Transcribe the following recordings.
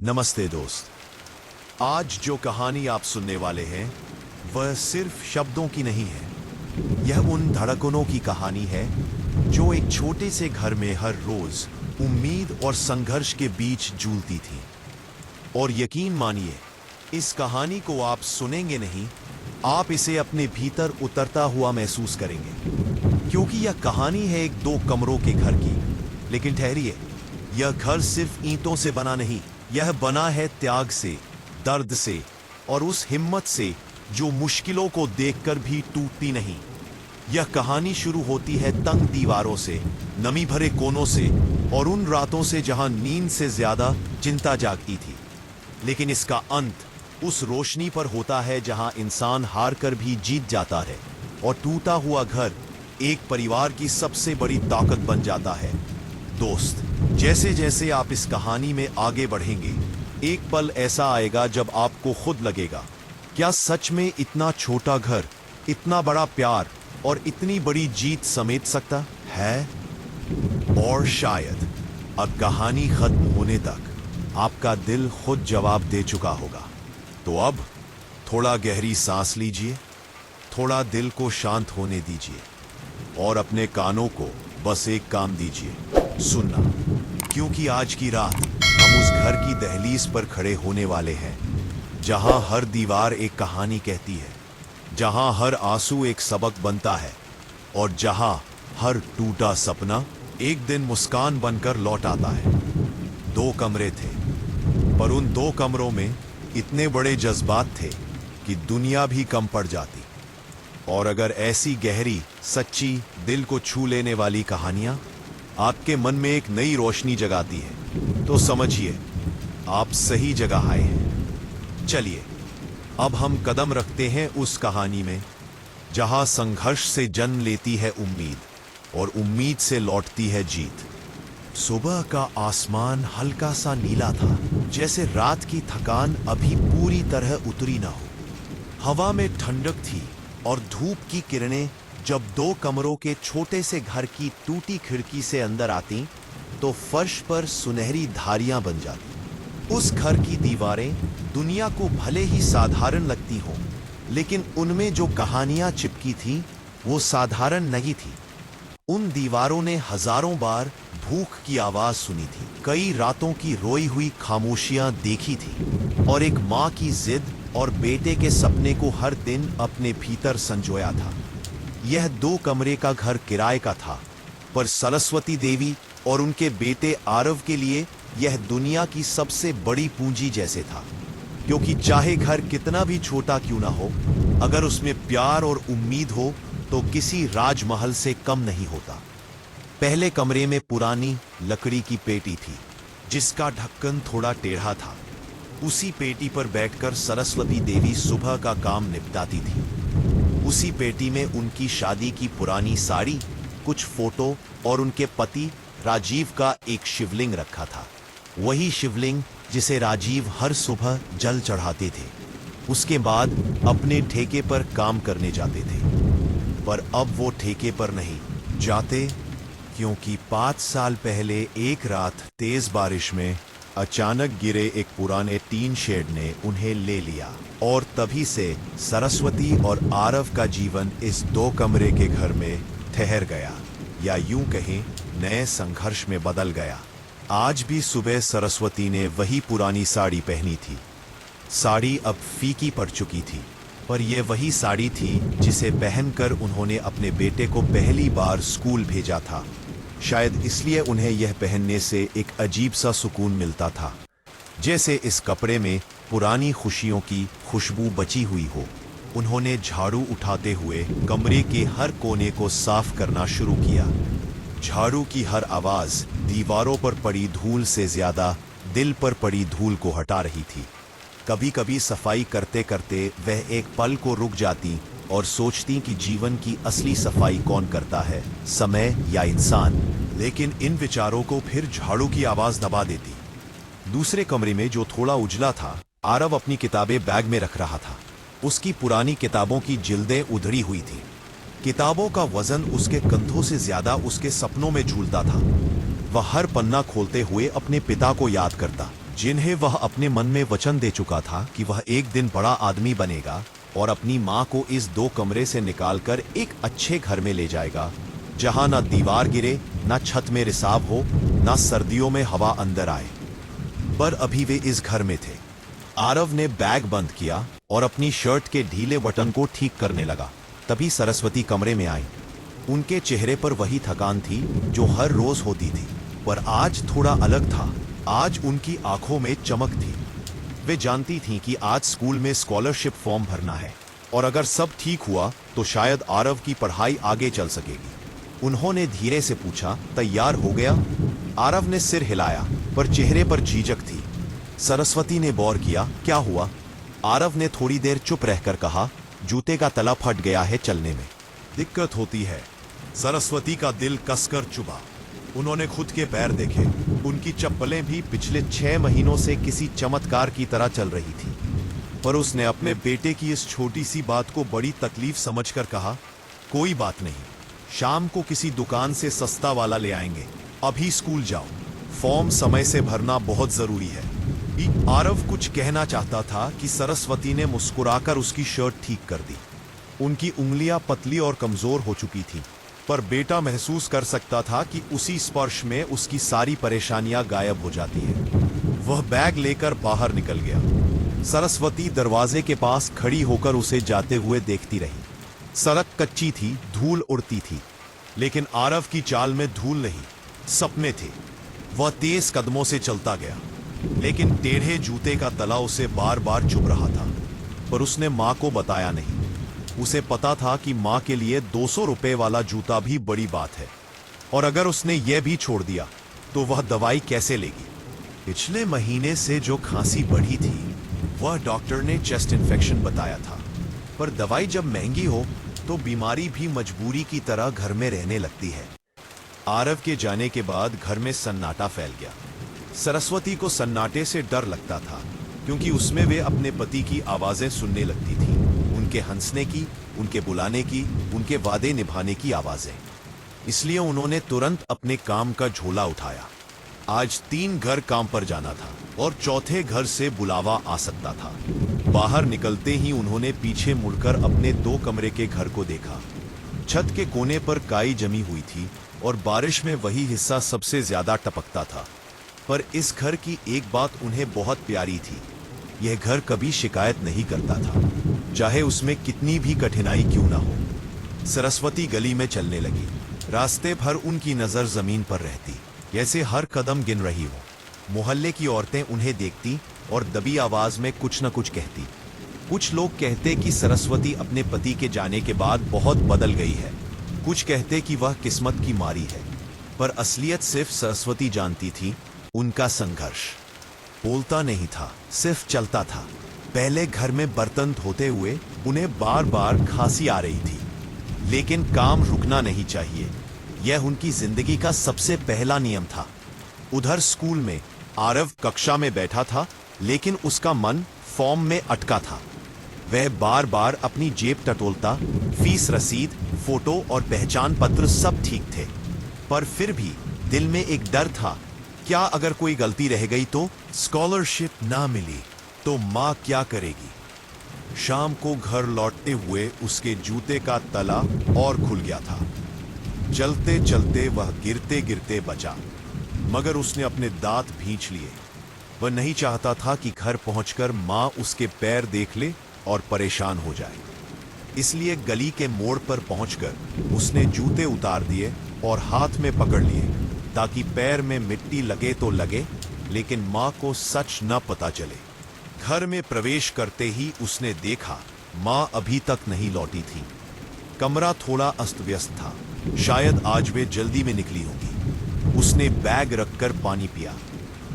नमस्ते दोस्त। आज जो कहानी आप सुनने वाले हैं वह सिर्फ शब्दों की नहीं है। यह उन धड़कनों की कहानी है जो एक छोटे से घर में हर रोज उम्मीद और संघर्ष के बीच जूझती थी। और यकीन मानिए, इस कहानी को आप सुनेंगे नहीं, आप इसे अपने भीतर उतरता हुआ महसूस करेंगे। क्योंकि यह कहानी है एक 2 कमरों के घर की। लेकिन ठहरिए, यह घर सिर्फ ईंटों से बना नहीं, यह बना है त्याग से, दर्द से और उस हिम्मत से जो मुश्किलों को देखकर भी टूटती नहीं। यह कहानी शुरू होती है तंग दीवारों से, नमी भरे कोनों से और उन रातों से जहां नींद से ज्यादा चिंता जागती थी। लेकिन इसका अंत उस रोशनी पर होता है जहां इंसान हार कर भी जीत जाता है और टूटा हुआ घर एक परिवार की सबसे बड़ी ताकत बन जाता है। दोस्त, जैसे जैसे आप इस कहानी में आगे बढ़ेंगे, एक पल ऐसा आएगा जब आपको खुद लगेगा, क्या सच में इतना छोटा घर इतना बड़ा प्यार और इतनी बड़ी जीत समेट सकता है? और शायद अब कहानी खत्म होने तक आपका दिल खुद जवाब दे चुका होगा। तो अब थोड़ा गहरी सांस लीजिए, थोड़ा दिल को शांत होने दीजिए और अपने कानों को बस एक काम दीजिए, सुनना। क्योंकि आज की रात हम उस घर की दहलीज पर खड़े होने वाले हैं जहां हर दीवार एक कहानी कहती है, जहां हर आंसू एक सबक बनता है और जहां हर टूटा सपना एक दिन मुस्कान बनकर लौट आता है। 2 कमरे थे, पर उन 2 कमरों में इतने बड़े जज्बात थे कि दुनिया भी कम पड़ जाती। और अगर ऐसी गहरी, सच्ची, दिल को छू लेने वाली कहानियां आपके मन में एक नई रोशनी जगाती है, तो समझिए आप सही जगह आए हैं। चलिए, अब हम कदम रखते हैं उस कहानी में जहां संघर्ष से जन्म लेती है उम्मीद और उम्मीद से लौटती है जीत। सुबह का आसमान हल्का सा नीला था, जैसे रात की थकान अभी पूरी तरह उतरी ना हो। हवा में ठंडक थी और धूप की किरणें जब 2 कमरों के छोटे से घर की टूटी खिड़की से अंदर आती तो फर्श पर सुनहरी धारियां बन जाती। उस घर की दीवारें दुनिया को भले ही साधारण लगती हों, लेकिन उनमें जो कहानियां चिपकी थीं वो साधारण नहीं थी। उन दीवारों ने हजारों बार भूख की आवाज सुनी थी, कई रातों की रोई हुई खामोशियां देखी थी और एक माँ की जिद और बेटे के सपने को हर दिन अपने भीतर संजोया था। यह 2 कमरे का घर किराए का था, पर सरस्वती देवी और उनके बेटे आरव के लिए यह दुनिया की सबसे बड़ी पूंजी जैसे था। क्योंकि चाहे घर कितना भी छोटा क्यों ना हो, अगर उसमें प्यार और उम्मीद हो तो किसी राजमहल से कम नहीं होता। पहले कमरे में पुरानी लकड़ी की पेटी थी, जिसका ढक्कन थोड़ा टेढ़ा था। उसी पेटी पर बैठकर सरस्वती देवी सुबह का काम निपटाती थी। उसी पेटी में उनकी शादी की पुरानी साड़ी, कुछ फोटो और उनके पति राजीव का एक शिवलिंग रखा था। वही शिवलिंग जिसे राजीव हर सुबह जल चढ़ाते थे, उसके बाद अपने ठेके पर काम करने जाते थे। पर अब वो ठेके पर नहीं जाते, क्योंकि 5 साल पहले एक रात तेज बारिश में अचानक गिरे एक पुराने टीन शेड ने उन्हें ले लिया। और तभी से सरस्वती और आरव का जीवन इस 2 कमरे के घर में ठहर गया, या यूं कहें नए संघर्ष में बदल गया। आज भी सुबह सरस्वती ने वही पुरानी साड़ी पहनी थी। साड़ी अब फीकी पड़ चुकी थी, पर यह वही साड़ी थी जिसे पहनकर उन्होंने अपने बेटे को पहली बार स्कूल भेजा था। शायद इसलिए उन्हें यह पहनने से एक अजीब सा सुकून मिलता था, जैसे इस कपड़े में पुरानी खुशियों की खुशबू बची हुई हो। उन्होंने झाड़ू उठाते हुए कमरे के हर कोने को साफ करना शुरू किया। झाड़ू की हर आवाज दीवारों पर पड़ी धूल से ज्यादा दिल पर पड़ी धूल को हटा रही थी। कभी कभी सफाई करते करते वह एक पल को रुक जाती और सोचती कि जीवन की असली सफाई कौन करता है, समय या इंसान। लेकिन इन विचारों को फिर झाड़ू की आवाज दबा देती। दूसरे कमरे में, जो थोड़ा उजला था, आरव अपनी किताबें बैग में रख रहा था। उसकी पुरानी किताबों की जिल्दें उधड़ी हुई थी। किताबों का वजन उसके कंधों से ज्यादा उसके सपनों में झूलता था। वह हर पन्ना खोलते हुए अपने पिता को याद करता, जिन्हें वह अपने मन में वचन दे चुका था कि वह एक दिन बड़ा आदमी बनेगा और अपनी मां को इस 2 कमरे से निकालकर एक अच्छे घर में ले जाएगा, जहां ना दीवार गिरे, ना छत में रिसाव हो, ना सर्दियों में हवा अंदर आए। पर अभी वे इस घर में थे। आरव ने बैग बंद किया और अपनी शर्ट के ढीले बटन को ठीक करने लगा। तभी सरस्वती कमरे में आई। उनके चेहरे पर वही थकान थी जो हर रोज होती थी, पर आज थोड़ा अलग था। आज उनकी आंखों में चमक थी। वे जानती थीं कि आज स्कूल में स्कॉलरशिप फॉर्म भरना है और अगर सब ठीक हुआ तो शायद आरव की पढ़ाई आगे चल सकेगी। उन्होंने धीरे से पूछा, तैयार हो गया? आरव ने सिर हिलाया, पर चेहरे पर झिझक थी। सरस्वती ने गौर किया, क्या हुआ? आरव ने थोड़ी देर चुप रहकर कहा, जूते का तला फट गया है, चलने में दिक्कत होती है। सरस्वती का दिल कसकर चुभा। उन्होंने खुद के पैर देखे। उनकी चप्पलें भी पिछले 6 महीनों से किसी चमत्कार की तरह चल रही थी। पर उसने अपने बेटे की इस छोटी सी बात को बड़ी तकलीफ समझकर कहा, कोई बात नहीं, शाम को किसी दुकान से सस्ता वाला ले आएंगे। अभी स्कूल जाओ, फॉर्म समय से भरना बहुत जरूरी है। आरव कुछ कहना चाहता था कि सरस्वती ने मुस्कुराकर उसकी शर्ट ठीक कर दी। उनकी उंगलियां पतली और कमजोर हो चुकी थीं, पर बेटा महसूस कर सकता था कि उसी स्पर्श में उसकी सारी परेशानियां गायब हो जाती हैं। वह बैग लेकर बाहर निकल गया। सरस्वती दरवाजे के पास खड़ी होकर उसे जाते हुए देखती रही। सड़क कच्ची थी, धूल उड़ती थी, लेकिन आरव की चाल में धूल नहीं, सपने थे। वह तेज कदमों से चलता गया, लेकिन टेढ़े जूते का तला उसे बार बार चुभ रहा था। पर उसने मां को बताया नहीं। उसे पता था कि मां के लिए 200 रुपए वाला जूता भी बड़ी बात है, और अगर उसने यह भी छोड़ दिया तो वह दवाई कैसे लेगी? पिछले महीने से जो खांसी बढ़ी थी वह डॉक्टर ने चेस्ट इन्फेक्शन बताया था, पर दवाई जब महंगी हो तो बीमारी भी मजबूरी की तरह घर में रहने लगती है। आरव के जाने के बाद घर में सन्नाटा फैल गया। सरस्वती को सन्नाटे से डर लगता था, क्योंकि उसमें वे अपने पति की आवाजें सुनने लगती थी, उनके हंसने की, उनके बुलाने की, उनके वादे निभाने की आवाजें। इसलिए उन्होंने तुरंत अपने काम का झोला उठाया। आज 3 घर काम पर जाना था और चौथे घर से बुलावा आ सकता था। बाहर निकलते ही उन्होंने पीछे मुड़कर अपने 2 कमरे के घर को देखा। छत के कोने पर काई जमी हुई थी और बारिश में वही हिस्सा सबसे ज्यादा टपकता था। पर इस घर की एक बात उन्हें बहुत प्यारी थी, यह घर कभी शिकायत नहीं करता था, चाहे उसमें कितनी भी कठिनाई क्यों ना हो। सरस्वती गली में चलने लगी। रास्ते भर उनकी नजर जमीन पर रहती, जैसे हर कदम गिन रही हो। मोहल्ले की औरतें उन्हें देखती और दबी आवाज में कुछ न कुछ कहती। कुछ लोग कहते कि सरस्वती अपने पति के जाने के बाद बहुत बदल गई है, कुछ कहते कि वह किस्मत की मारी है, पर असलियत सिर्फ सरस्वती जानती थी। उनका संघर्ष बोलता नहीं था, सिर्फ चलता था। पहले घर में बर्तन धोते हुए उन्हें बार बार खांसी आ रही थी, लेकिन काम रुकना नहीं चाहिए, यह उनकी जिंदगी का सबसे पहला नियम था। उधर स्कूल में आरव कक्षा में बैठा था, लेकिन उसका मन फॉर्म में अटका था। वह बार बार अपनी जेब टटोलता। फीस रसीद, फोटो और पहचान पत्र सब ठीक थे, पर फिर भी दिल में एक डर था, क्या अगर कोई गलती रह गई तो? स्कॉलरशिप ना मिली तो मां क्या करेगी? शाम को घर लौटते हुए उसके जूते का तला और खुल गया था। चलते चलते वह गिरते गिरते बचा, मगर उसने अपने दांत भींच लिए। वह नहीं चाहता था कि घर पहुंचकर मां उसके पैर देख ले और परेशान हो जाए। इसलिए गली के मोड़ पर पहुंचकर उसने जूते उतार दिए और हाथ में पकड़ लिए, ताकि पैर में मिट्टी लगे तो लगे, लेकिन मां को सच न पता चले। घर में प्रवेश करते ही उसने देखा मां अभी तक नहीं लौटी थी। कमरा थोड़ा अस्त व्यस्त था, शायद आज वे जल्दी में निकली होगी। उसने बैग रखकर पानी पिया।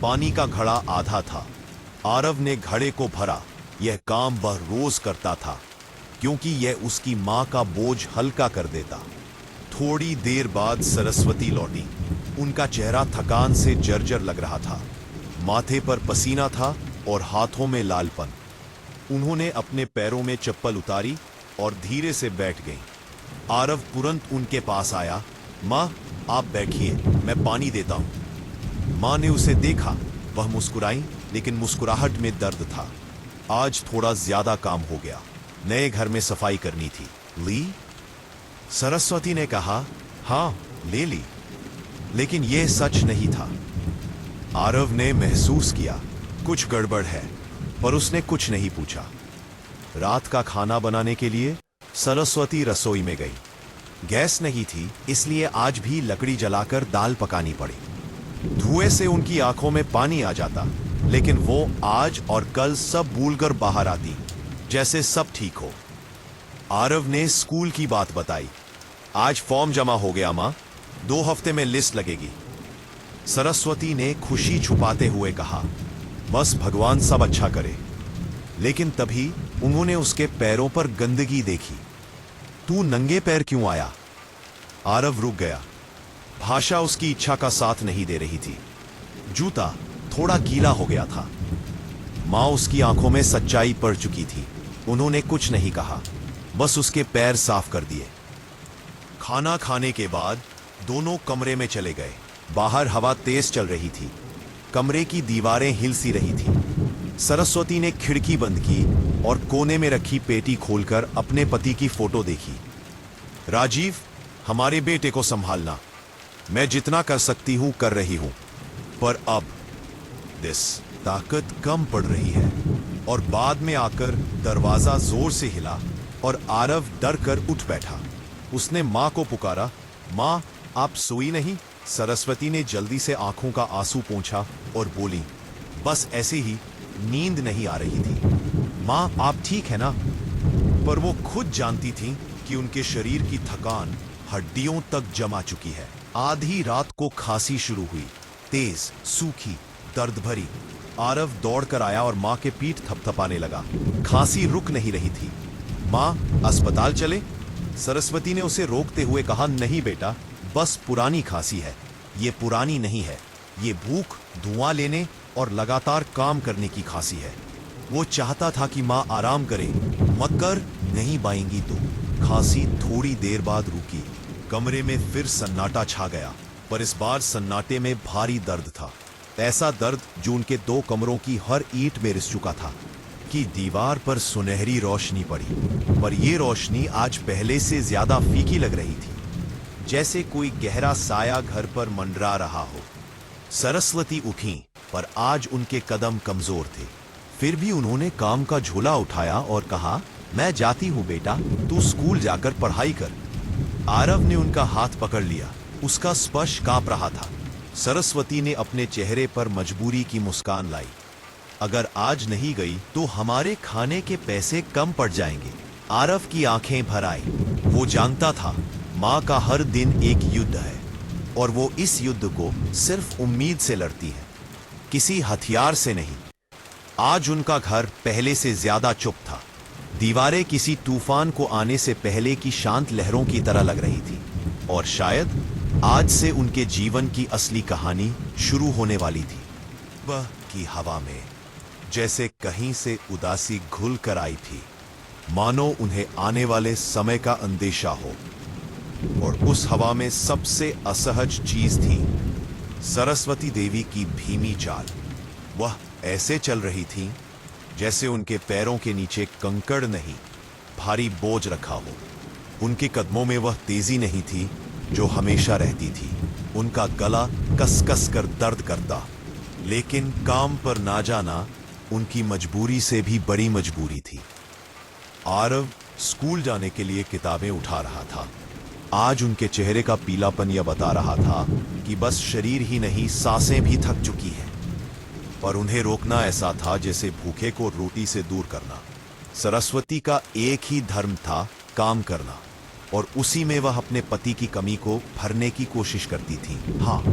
पानी का घड़ा आधा था। आरव ने घड़े को भरा। यह काम वह रोज करता था, क्योंकि यह उसकी मां का बोझ हल्का कर देता। थोड़ी देर बाद सरस्वती लौटी। उनका चेहरा थकान से जर्जर लग रहा था, माथे पर पसीना था और हाथों में लालपन। उन्होंने अपने पैरों में चप्पल उतारी और धीरे से बैठ गईं। आरव तुरंत उनके पास आया। मां, आप बैठिए, मैं पानी देता हूं। मां ने उसे देखा। वह मुस्कुराई, लेकिन मुस्कुराहट में दर्द था। आज थोड़ा ज्यादा काम हो गया। नए घर में सफाई करनी थी। ली? सरस्वती ने कहा, हाँ, ले ली। लेकिन यह सच नहीं था। आरव ने महसूस किया कुछ गड़बड़ है, पर उसने कुछ नहीं पूछा। रात का खाना बनाने के लिए सरस्वती रसोई में गई। गैस नहीं थी, इसलिए आज भी लकड़ी जलाकर दाल पकानी पड़ी। धुएं से उनकी आंखों में पानी आ जाता, लेकिन वो आज और कल सब भूलकर बाहर आती, जैसे सब ठीक हो। आरव ने स्कूल की बात बताई। आज फॉर्म जमा हो गया मां, 2 हफ्ते में लिस्ट लगेगी। सरस्वती ने खुशी छुपाते हुए कहा, बस भगवान सब अच्छा करे। लेकिन तभी उन्होंने उसके पैरों पर गंदगी देखी। तू नंगे पैर क्यों आया? आरव रुक गया। भाषा उसकी इच्छा का साथ नहीं दे रही थी। जूता थोड़ा गीला हो गया था। मां उसकी आंखों में सच्चाई पड़ चुकी थी। उन्होंने कुछ नहीं कहा, बस उसके पैर साफ कर दिए। खाना खाने के बाद दोनों कमरे में चले गए। बाहर हवा तेज चल रही थी। कमरे की दीवारें हिल सी रही थी। सरस्वती ने खिड़की बंद की और कोने में रखी पेटी खोलकर अपने पति की फोटो देखी। राजीव, हमारे बेटे को संभालना। मैं जितना कर सकती हूं कर रही हूं, पर अब ताकत कम पड़ रही है। और बाद में आकर दरवाजा जोर से हिला और आरव डर कर उठ बैठा। उसने मां को पुकारा, मां, आप सोई नहीं? सरस्वती ने जल्दी से आंखों का आंसू पोंछा और बोली, बस ऐसे ही, नींद नहीं आ रही थी। मां, आप ठीक है ना? पर वो खुद जानती थी कि उनके शरीर की थकान हड्डियों तक जमा चुकी है। आधी रात को खांसी शुरू हुई, तेज, सूखी, दर्द भरी। आरव दौड़कर आया और मां के पीठ थपथपाने लगा। खांसी रुक नहीं रही थी। मां, अस्पताल चले? सरस्वती ने उसे रोकते हुए कहा, नहीं बेटा, बस पुरानी खांसी है। ये पुरानी नहीं है, ये भूख, धुआं लेने और लगातार काम करने की खांसी है। वो चाहता था कि मां आराम करे, मत कर, नहीं बाएंगी तो। खांसी थोड़ी देर बाद रुकी। कमरे में फिर सन्नाटा छा गया, पर इस बार सन्नाटे में भारी दर्द था। ऐसा दर्द जो उनके 2 कमरों की हर ईंट में रिस चुका था। कि दीवार पर सुनहरी रोशनी पड़ी, पर यह रोशनी आज पहले से ज्यादा फीकी लग रही थी, जैसे कोई गहरा साया घर पर मंडरा रहा हो। सरस्वती उठी, पर आज उनके कदम कमजोर थे। फिर भी उन्होंने काम का झोला उठाया और कहा, मैं जाती हूं बेटा, तू स्कूल जाकर पढ़ाई कर। आरव ने उनका हाथ पकड़ लिया। उसका स्पर्श कांप रहा था। सरस्वती ने अपने चेहरे पर मजबूरी की मुस्कान लाई। अगर आज नहीं गई तो हमारे खाने के पैसे कम पड़ जाएंगे। आरव की आंखें भर आई। वो जानता था मां का हर दिन एक युद्ध है, और वो इस युद्ध को सिर्फ उम्मीद से लड़ती है, किसी हथियार से नहीं। आज उनका घर पहले से ज्यादा चुप था। दीवारें किसी तूफान को आने से पहले की शांत लहरों की तरह लग रही थी, और शायद आज से उनके जीवन की असली कहानी शुरू होने वाली थी। वह की हवा में जैसे कहीं से उदासी घुल कर आई थी, मानो उन्हें आने वाले समय का अंदेशा हो। और उस हवा में सबसे असहज चीज थी सरस्वती देवी की धीमी चाल। वह ऐसे चल रही थी जैसे उनके पैरों के नीचे कंकड़ नहीं, भारी बोझ रखा हो। उनके कदमों में वह तेजी नहीं थी जो हमेशा रहती थी। उनका गला कस-कस कर दर्द करता, लेकिन काम पर ना जाना उनकी मजबूरी से भी बड़ी मजबूरी थी। आरव स्कूल जाने के लिए किताबें उठा रहा था। आज उनके चेहरे का पीलापन यह बता रहा था कि बस शरीर ही नहीं, सांसें भी थक चुकी हैं। पर उन्हें रोकना ऐसा था जैसे भूखे को रोटी से दूर करना। सरस्वती का एक ही धर्म था, काम करना, और उसी में वह अपने पति की कमी को भरने की कोशिश करती थी। हाँ,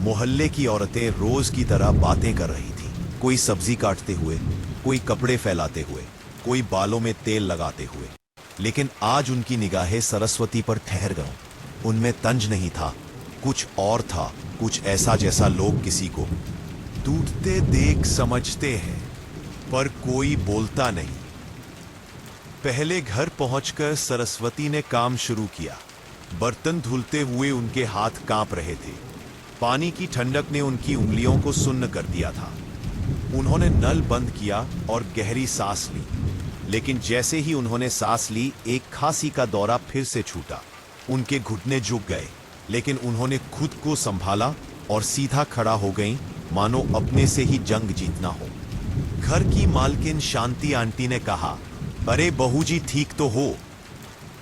मोहल्ले की औरतें रोज की तरह बातें कर रही थी, कोई सब्जी काटते हुए, कोई कपड़े फैलाते हुए, कोई बालों में तेल लगाते हुए। लेकिन आज उनकी निगाहें सरस्वती पर ठहर गईं। उनमें तंज नहीं था, कुछ और था, कुछ ऐसा जैसा लोग किसी को टूटते देख समझते हैं, पर कोई बोलता नहीं। पहले घर पहुंचकर सरस्वती ने काम शुरू किया। बर्तन धुलते हुए उनके हाथ कांप रहे थे। पानी की ठंडक ने उनकी उंगलियों को सुन्न कर दिया था। उन्होंने नल बंद किया और गहरी सांस ली। लेकिन जैसे ही उन्होंने सांस ली, एक खांसी का दौरा फिर से छूटा। उनके घुटने झुक गए, लेकिन उन्होंने खुद को संभाला और सीधा खड़ा हो गईं, मानो अपने से ही जंग जीतना हो। घर की मालकिन शांति आंटी ने कहा, अरे बहू जी, ठीक तो हो?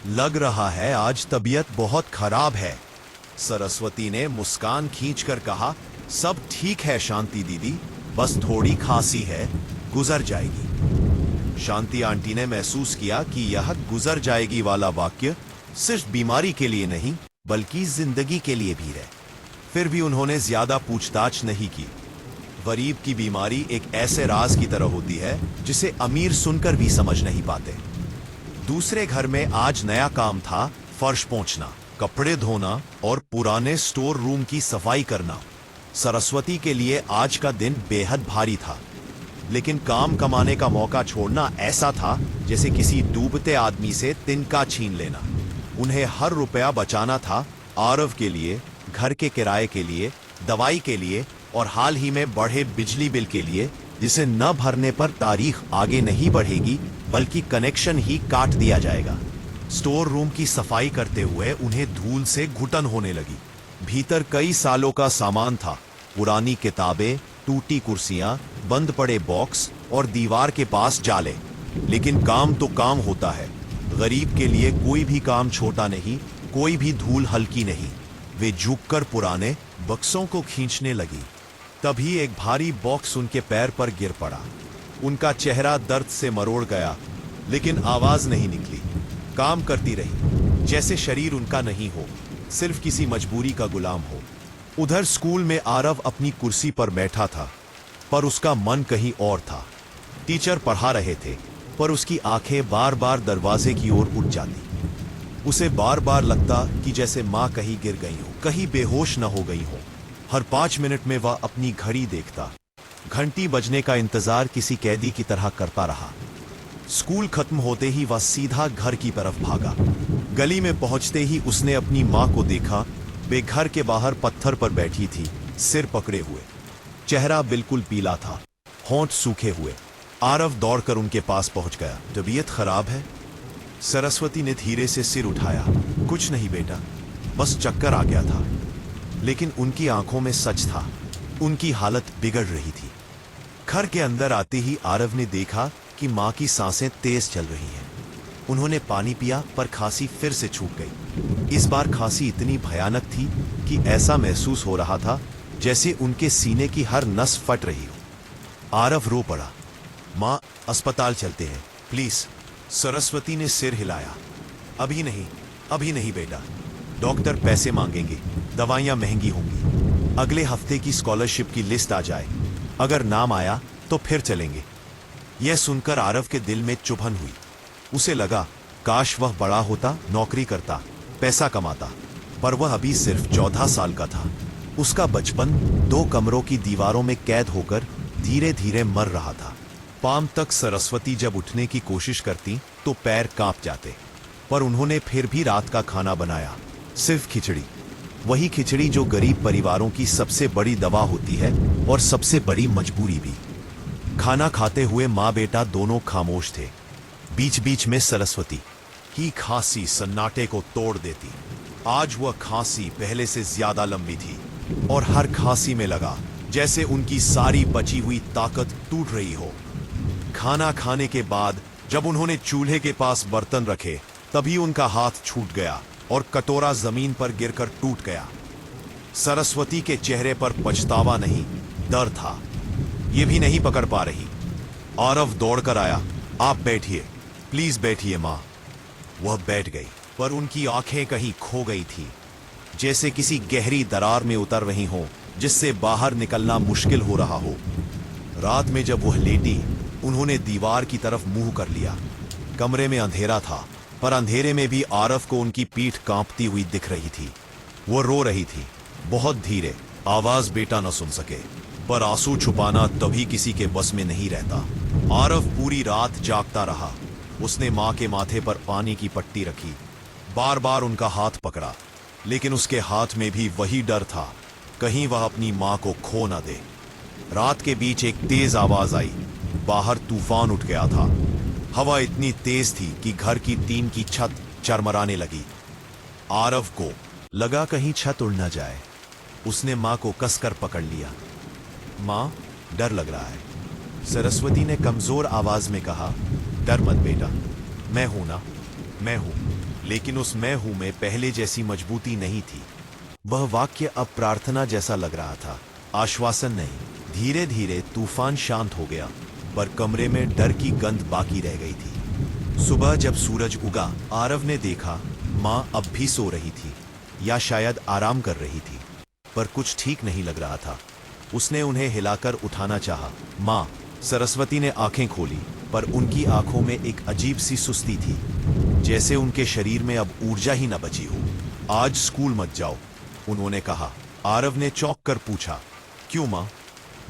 लग रहा है आज तबीयत बहुत खराब है। सरस्वती ने मुस्कान खींचकर कहा, सब ठीक है शांति दीदी, बस थोड़ी खांसी है, गुजर जाएगी। शांति आंटी ने महसूस किया कि यह गुजर जाएगी वाला वाक्य सिर्फ बीमारी के लिए नहीं, बल्कि जिंदगी के लिए भी है। फिर भी उन्होंने ज्यादा पूछताछ नहीं की। गरीब की बीमारी एक ऐसे राज की तरह होती है जिसे अमीर सुनकर भी समझ नहीं पाते। दूसरे घर में आज नया काम था, फर्श पोंछना, कपड़े धोना और पुराने स्टोर रूम की सफाई करना। सरस्वती के लिए आज का दिन बेहद भारी था, लेकिन काम कमाने का मौका छोड़ना ऐसा था जैसे किसी डूबते आदमी से तिनका छीन लेना। उन्हें हर रुपया बचाना था, आरव के लिए, घर के किराए के लिए, दवाई के लिए और हाल ही में बढ़े बिजली बिल के लिए, जिसे न भरने पर तारीख आगे नहीं बढ़ेगी बल्कि कनेक्शन ही काट दिया जाएगा। स्टोर रूम की सफाई करते हुए उन्हें धूल से घुटन होने लगी। भीतर कई सालों का सामान था, पुरानी किताबें, टूटी कुर्सियां, बंद पड़े बॉक्स और दीवार के पास जाले। लेकिन काम तो काम होता है। गरीब के लिए कोई भी काम छोटा नहीं, कोई भी धूल हल्की नहीं। वे झुककर पुराने बक्सों को खींचने लगी। तभी एक भारी बॉक्स उनके पैर पर गिर पड़ा। उनका चेहरा दर्द से मरोड़ गया, लेकिन आवाज नहीं निकली। काम करती रही, जैसे शरीर उनका नहीं हो, सिर्फ किसी मजबूरी का गुलाम हो। उधर स्कूल में आरव अपनी कुर्सी पर बैठा था, पर उसका मन कहीं और था। टीचर पढ़ा रहे थे, पर उसकी आंखें बार बार दरवाजे की ओर उठ जाती। उसे बार बार लगता कि जैसे माँ कहीं गिर गई हो, कहीं बेहोश न हो गई हो। हर 5 मिनट में वह अपनी घड़ी देखता। घंटी बजने का इंतजार किसी कैदी की तरह करता रहा। स्कूल खत्म होते ही वह सीधा घर की तरफ भागा। गली में पहुंचते ही उसने अपनी माँ को देखा। वे घर के बाहर पत्थर पर बैठी थी, सिर पकड़े हुए। चेहरा बिल्कुल पीला था, होंठ सूखे हुए। आरव दौड़कर उनके पास पहुंच गया। तबीयत खराब है? सरस्वती ने धीरे से सिर उठाया। कुछ नहीं बेटा, बस चक्कर आ गया था। लेकिन उनकी आंखों में सच था, उनकी हालत बिगड़ रही थी। घर के अंदर आते ही आरव ने देखा कि मां की सांसें तेज चल रही हैं। उन्होंने पानी पिया, पर खांसी फिर से छूट गई। इस बार खांसी इतनी भयानक थी कि ऐसा महसूस हो रहा था जैसे उनके सीने की हर नस फट रही हो। आरव रो पड़ा। मां, अस्पताल चलते हैं प्लीज। सरस्वती ने सिर हिलाया। अभी नहीं, अभी नहीं बेटा। डॉक्टर पैसे मांगेंगे, दवाइयां महंगी होंगी। अगले हफ्ते की स्कॉलरशिप की लिस्ट आ जाए, अगर नाम आया तो फिर चलेंगे। यह सुनकर आरव के दिल में चुभन हुई। उसे लगा, काश वह बड़ा होता, नौकरी करता, पैसा कमाता। पर वह अभी सिर्फ 14 साल का था। उसका बचपन 2 कमरों की दीवारों में कैद होकर धीरे धीरे मर रहा था। पाम तक सरस्वती जब उठने की कोशिश करती तो पैर कांप जाते। पर उन्होंने फिर भी रात का खाना बनाया, सिर्फ खिचड़ी। वही खिचड़ी जो गरीब परिवारों की सबसे बड़ी दवा होती है और सबसे बड़ी मजबूरी भी। खाना खाते हुए माँ बेटा दोनों खामोश थे। बीच बीच में सरस्वती की खांसी सन्नाटे को तोड़ देती। आज वह खांसी पहले से ज्यादा लंबी थी और हर खांसी में लगा जैसे उनकी सारी बची हुई ताकत टूट रही हो। खाना खाने के बाद जब उन्होंने चूल्हे के पास बर्तन रखे, तभी उनका हाथ छूट गया और कटोरा जमीन पर गिरकर टूट गया। सरस्वती के चेहरे पर पछतावा नहीं, डर था। ये भी नहीं पकड़ पा रही। आरव दौड़कर आया। आप बैठिए, प्लीज बैठिए माँ। वह बैठ गई, पर उनकी आंखें कहीं खो गई थी, जैसे किसी गहरी दरार में उतर रही हों, जिससे बाहर निकलना मुश्किल हो रहा हो। रात में जब वह लेटी, उन्होंने दीवार की तरफ मुंह कर लिया। कमरे में अंधेरा था, पर अंधेरे में भी आरव को उनकी पीठ कांपती हुई दिख रही थी। वो रो रही थी, बहुत धीरे। आवाज बेटा न सुन सके, पर आंसू छुपाना तभी किसी के बस में नहीं रहता। आरव पूरी रात जागता रहा। उसने मां के माथे पर पानी की पट्टी रखी, बार बार उनका हाथ पकड़ा, लेकिन उसके हाथ में भी वही डर था, कहीं वह अपनी मां को खो न दे। रात के बीच एक तेज आवाज आई। बाहर तूफान उठ गया था। हवा इतनी तेज थी कि घर की टीन की छत चरमराने लगी। आरव को लगा कहीं छत उड़ न जाए। उसने मां को कसकर पकड़ लिया। मां, डर लग रहा है। सरस्वती ने कमजोर आवाज में कहा, डर मत बेटा, मैं हूं ना, मैं हूं। लेकिन उस मैं हूं में पहले जैसी मजबूती नहीं थी। वह वाक्य अब प्रार्थना जैसा लग रहा था, आश्वासन नहीं। धीरे धीरे तूफान शांत हो गया, पर कमरे में डर की गंध बाकी रह गई थी। सुबह जब सूरज उगा, आरव ने देखा मां अब भी सो रही थी, या शायद आराम कर रही थी, पर कुछ ठीक नहीं लग रहा था। उसने उन्हें हिलाकर उठाना चाहा। मां, सरस्वती ने आंखें खोली, पर उनकी आंखों में एक अजीब सी सुस्ती थी, जैसे उनके शरीर में अब ऊर्जा ही न बची हो। आज स्कूल मत जाओ, उन्होंने कहा। आरव ने चौंक कर पूछा, क्यों मां?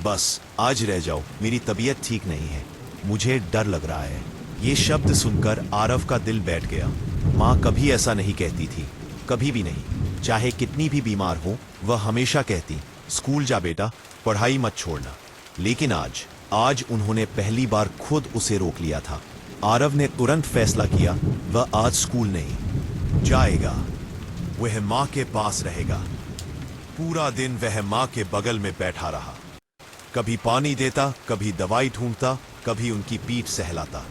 बस आज रह जाओ, मेरी तबीयत ठीक नहीं है, मुझे डर लग रहा है। ये शब्द सुनकर आरव का दिल बैठ गया। मां कभी ऐसा नहीं कहती थी, कभी भी नहीं। चाहे कितनी भी बीमार हो, वह हमेशा कहती, स्कूल जा बेटा, पढ़ाई मत छोड़ना। लेकिन आज उन्होंने पहली बार खुद उसे रोक लिया था। आरव ने तुरंत फैसला किया, वह आज स्कूल नहीं जाएगा। वह मां के पास रहेगा। पूरा दिन वह मां के बगल में बैठा रहा। कभी पानी देता, कभी दवाई ढूंढता, कभी उनकी पीठ सहलाता।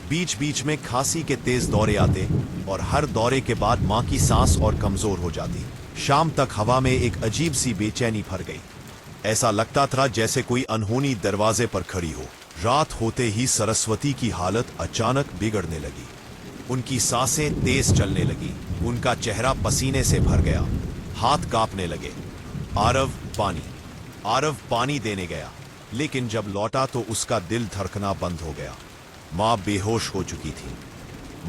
बीच बीच में खांसी के तेज दौरे आते, और हर दौरे के बाद मां की सांस और कमजोर हो जाती। शाम तक हवा में एक अजीब सी बेचैनी भर गई। ऐसा लगता था जैसे कोई अनहोनी दरवाजे पर खड़ी हो। रात होते ही सरस्वती की हालत अचानक बिगड़ने लगी। उनकी सांसें तेज चलने लगी, उनका चेहरा पसीने से भर गया, हाथ कांपने लगे। आरव पानी देने गया, लेकिन जब लौटा तो उसका दिल धड़कना बंद हो गया। मां बेहोश हो चुकी थी।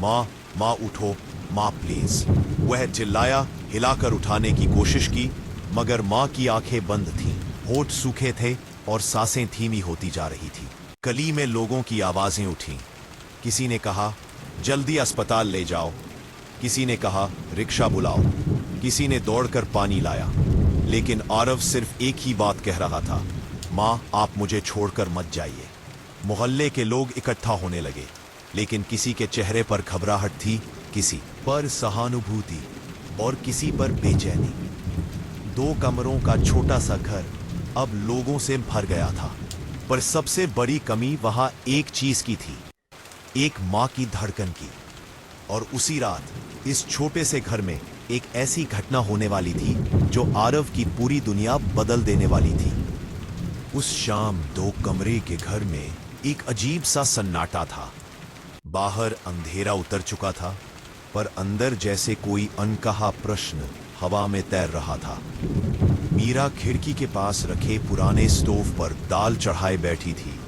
मां उठो, मां प्लीज। वह चिल्लाया, हिलाकर उठाने की कोशिश की, मगर मां की आंखें बंद थीं, होठ सूखे थे और सांसें धीमी होती जा रही थी। गली में लोगों की आवाजें उठीं। किसी ने कहा, जल्दी अस्पताल ले जाओ। किसी ने कहा, रिक्शा बुलाओ। किसी ने दौड़कर पानी लाया। लेकिन आरव सिर्फ एक ही बात कह रहा था, मां, आप मुझे छोड़कर मत जाइए। मोहल्ले के लोग इकट्ठा होने लगे, लेकिन किसी के चेहरे पर घबराहट थी, किसी पर सहानुभूति और किसी पर बेचैनी। 2 कमरों का छोटा सा घर अब लोगों से भर गया था, पर सबसे बड़ी कमी वहां एक चीज की थी, एक मां की धड़कन की। और उसी रात इस छोटे से घर में एक ऐसी घटना होने वाली थी जो आरव की पूरी दुनिया बदल देने वाली थी। उस शाम 2 कमरे के घर में एक अजीब सा सन्नाटा था। बाहर अंधेरा उतर चुका था, पर अंदर जैसे कोई अनकहा प्रश्न हवा में तैर रहा था। मीरा खिड़की के पास रखे पुराने स्टोव पर दाल चढ़ाए बैठी थी,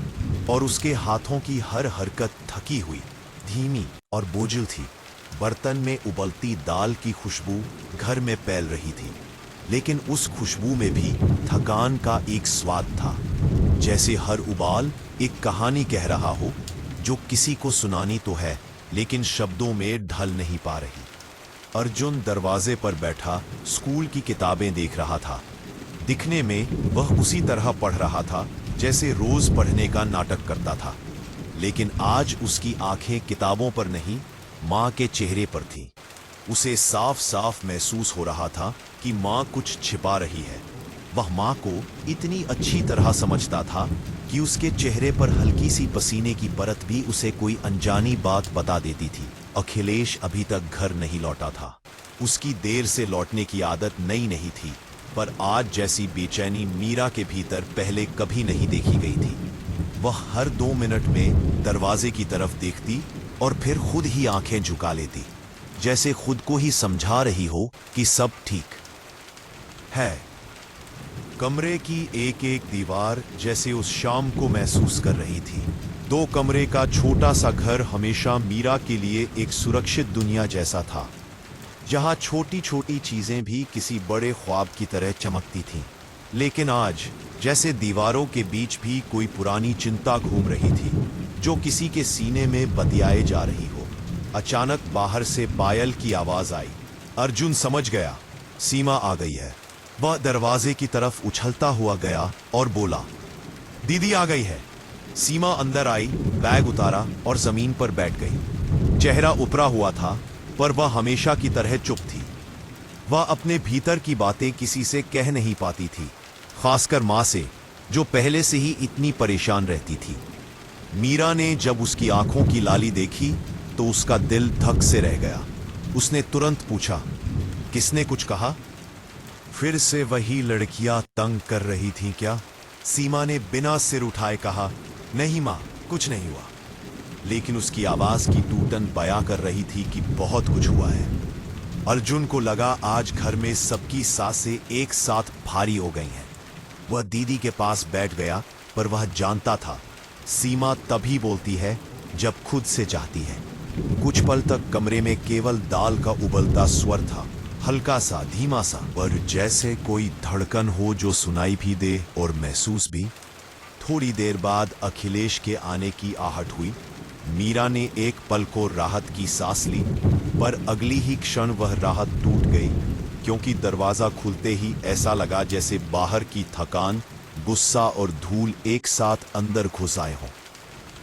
और उसके हाथों की हर हरकत थकी हुई, धीमी और बोझिल थी। बर्तन में उबलती दाल की खुशबू घर में फैल रही थी, लेकिन उस खुशबू में भी थकान का एक स्वाद था, जैसे हर उबाल एक कहानी कह रहा हो जो किसी को सुनानी तो है, लेकिन शब्दों में ढल नहीं पा रही। अर्जुन दरवाजे पर बैठा स्कूल की किताबें देख रहा था। दिखने में वह उसी तरह पढ़ रहा था जैसे रोज पढ़ने का नाटक करता था, लेकिन आज उसकी आंखें किताबों पर नहीं, मां के चेहरे पर थीं। उसे साफ साफ महसूस हो रहा था कि मां कुछ छिपा रही है। वह मां को इतनी अच्छी तरह समझता था कि उसके चेहरे पर हल्की सी पसीने की परत भी उसे कोई अनजानी बात बता देती थी। अखिलेश अभी तक घर नहीं लौटा था। उसकी देर से लौटने की आदत नई नहीं थी, पर आज जैसी बेचैनी मीरा के भीतर पहले कभी नहीं देखी गई थी। वह हर 2 मिनट में दरवाजे की तरफ देखती और फिर खुद ही आंखें झुका लेती, जैसे खुद को ही समझा रही हो कि सब ठीक है। कमरे की एक एक दीवार जैसे उस शाम को महसूस कर रही थी। 2 कमरे का छोटा सा घर हमेशा मीरा के लिए एक सुरक्षित दुनिया जैसा था, जहां छोटी छोटी चीजें भी किसी बड़े ख्वाब की तरह चमकती थीं। लेकिन आज जैसे दीवारों के बीच भी कोई पुरानी चिंता घूम रही थी, जो किसी के सीने में बतियाए जा रही हो। अचानक बाहर से पायल की आवाज आई। अर्जुन समझ गया, सीमा आ गई है। वह दरवाजे की तरफ उछलता हुआ गया और बोला, दीदी आ गई है। सीमा अंदर आई, बैग उतारा और जमीन पर बैठ गई। चेहरा उपरा हुआ था, पर वह हमेशा की तरह चुप थी। वह अपने भीतर की बातें किसी से कह नहीं पाती थी, खासकर मां से, जो पहले से ही इतनी परेशान रहती थी। मीरा ने जब उसकी आंखों की लाली देखी तो उसका दिल धक से रह गया। उसने तुरंत पूछा, किसने कुछ कहा? फिर से वही लड़कियां तंग कर रही थीं क्या? सीमा ने बिना सिर उठाए कहा, नहीं मां, कुछ नहीं हुआ। लेकिन उसकी आवाज की टूटन बयां कर रही थी कि बहुत कुछ हुआ है। अर्जुन को लगा आज घर में सबकी सांसें एक साथ भारी हो गई हैं। वह दीदी के पास बैठ गया, पर वह जानता था सीमा तभी बोलती है जब खुद से चाहती है। कुछ पल तक कमरे में केवल दाल का उबलता स्वर था, हल्का सा, धीमा सा, पर जैसे कोई धड़कन हो जो सुनाई भी दे और महसूस भी। थोड़ी देर बाद अखिलेश के आने की आहट हुई। मीरा ने एक पल को राहत की सांस ली, पर अगली ही क्षण वह राहत टूट गई, क्योंकि दरवाजा खुलते ही ऐसा लगा जैसे बाहर की थकान, गुस्सा और धूल एक साथ अंदर घुस आए हों।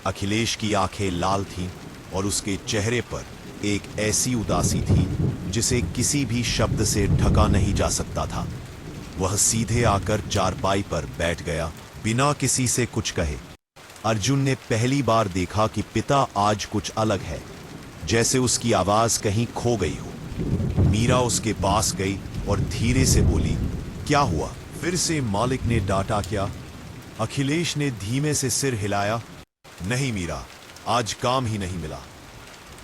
अखिलेश की आंखें लाल थीं और उसके चेहरे पर एक ऐसी उदासी थी जिसे किसी भी शब्द से ढका नहीं जा सकता था। वह सीधे आकर चारपाई पर बैठ गया, बिना किसी से कुछ कहे। अर्जुन ने पहली बार देखा कि पिता आज कुछ अलग है, जैसे उसकी आवाज कहीं खो गई हो। मीरा उसके पास गई और धीरे से बोली, क्या हुआ? फिर से मालिक ने डांटा क्या? अखिलेश ने धीमे से सिर हिलाया, नहीं मीरा, आज काम ही नहीं मिला।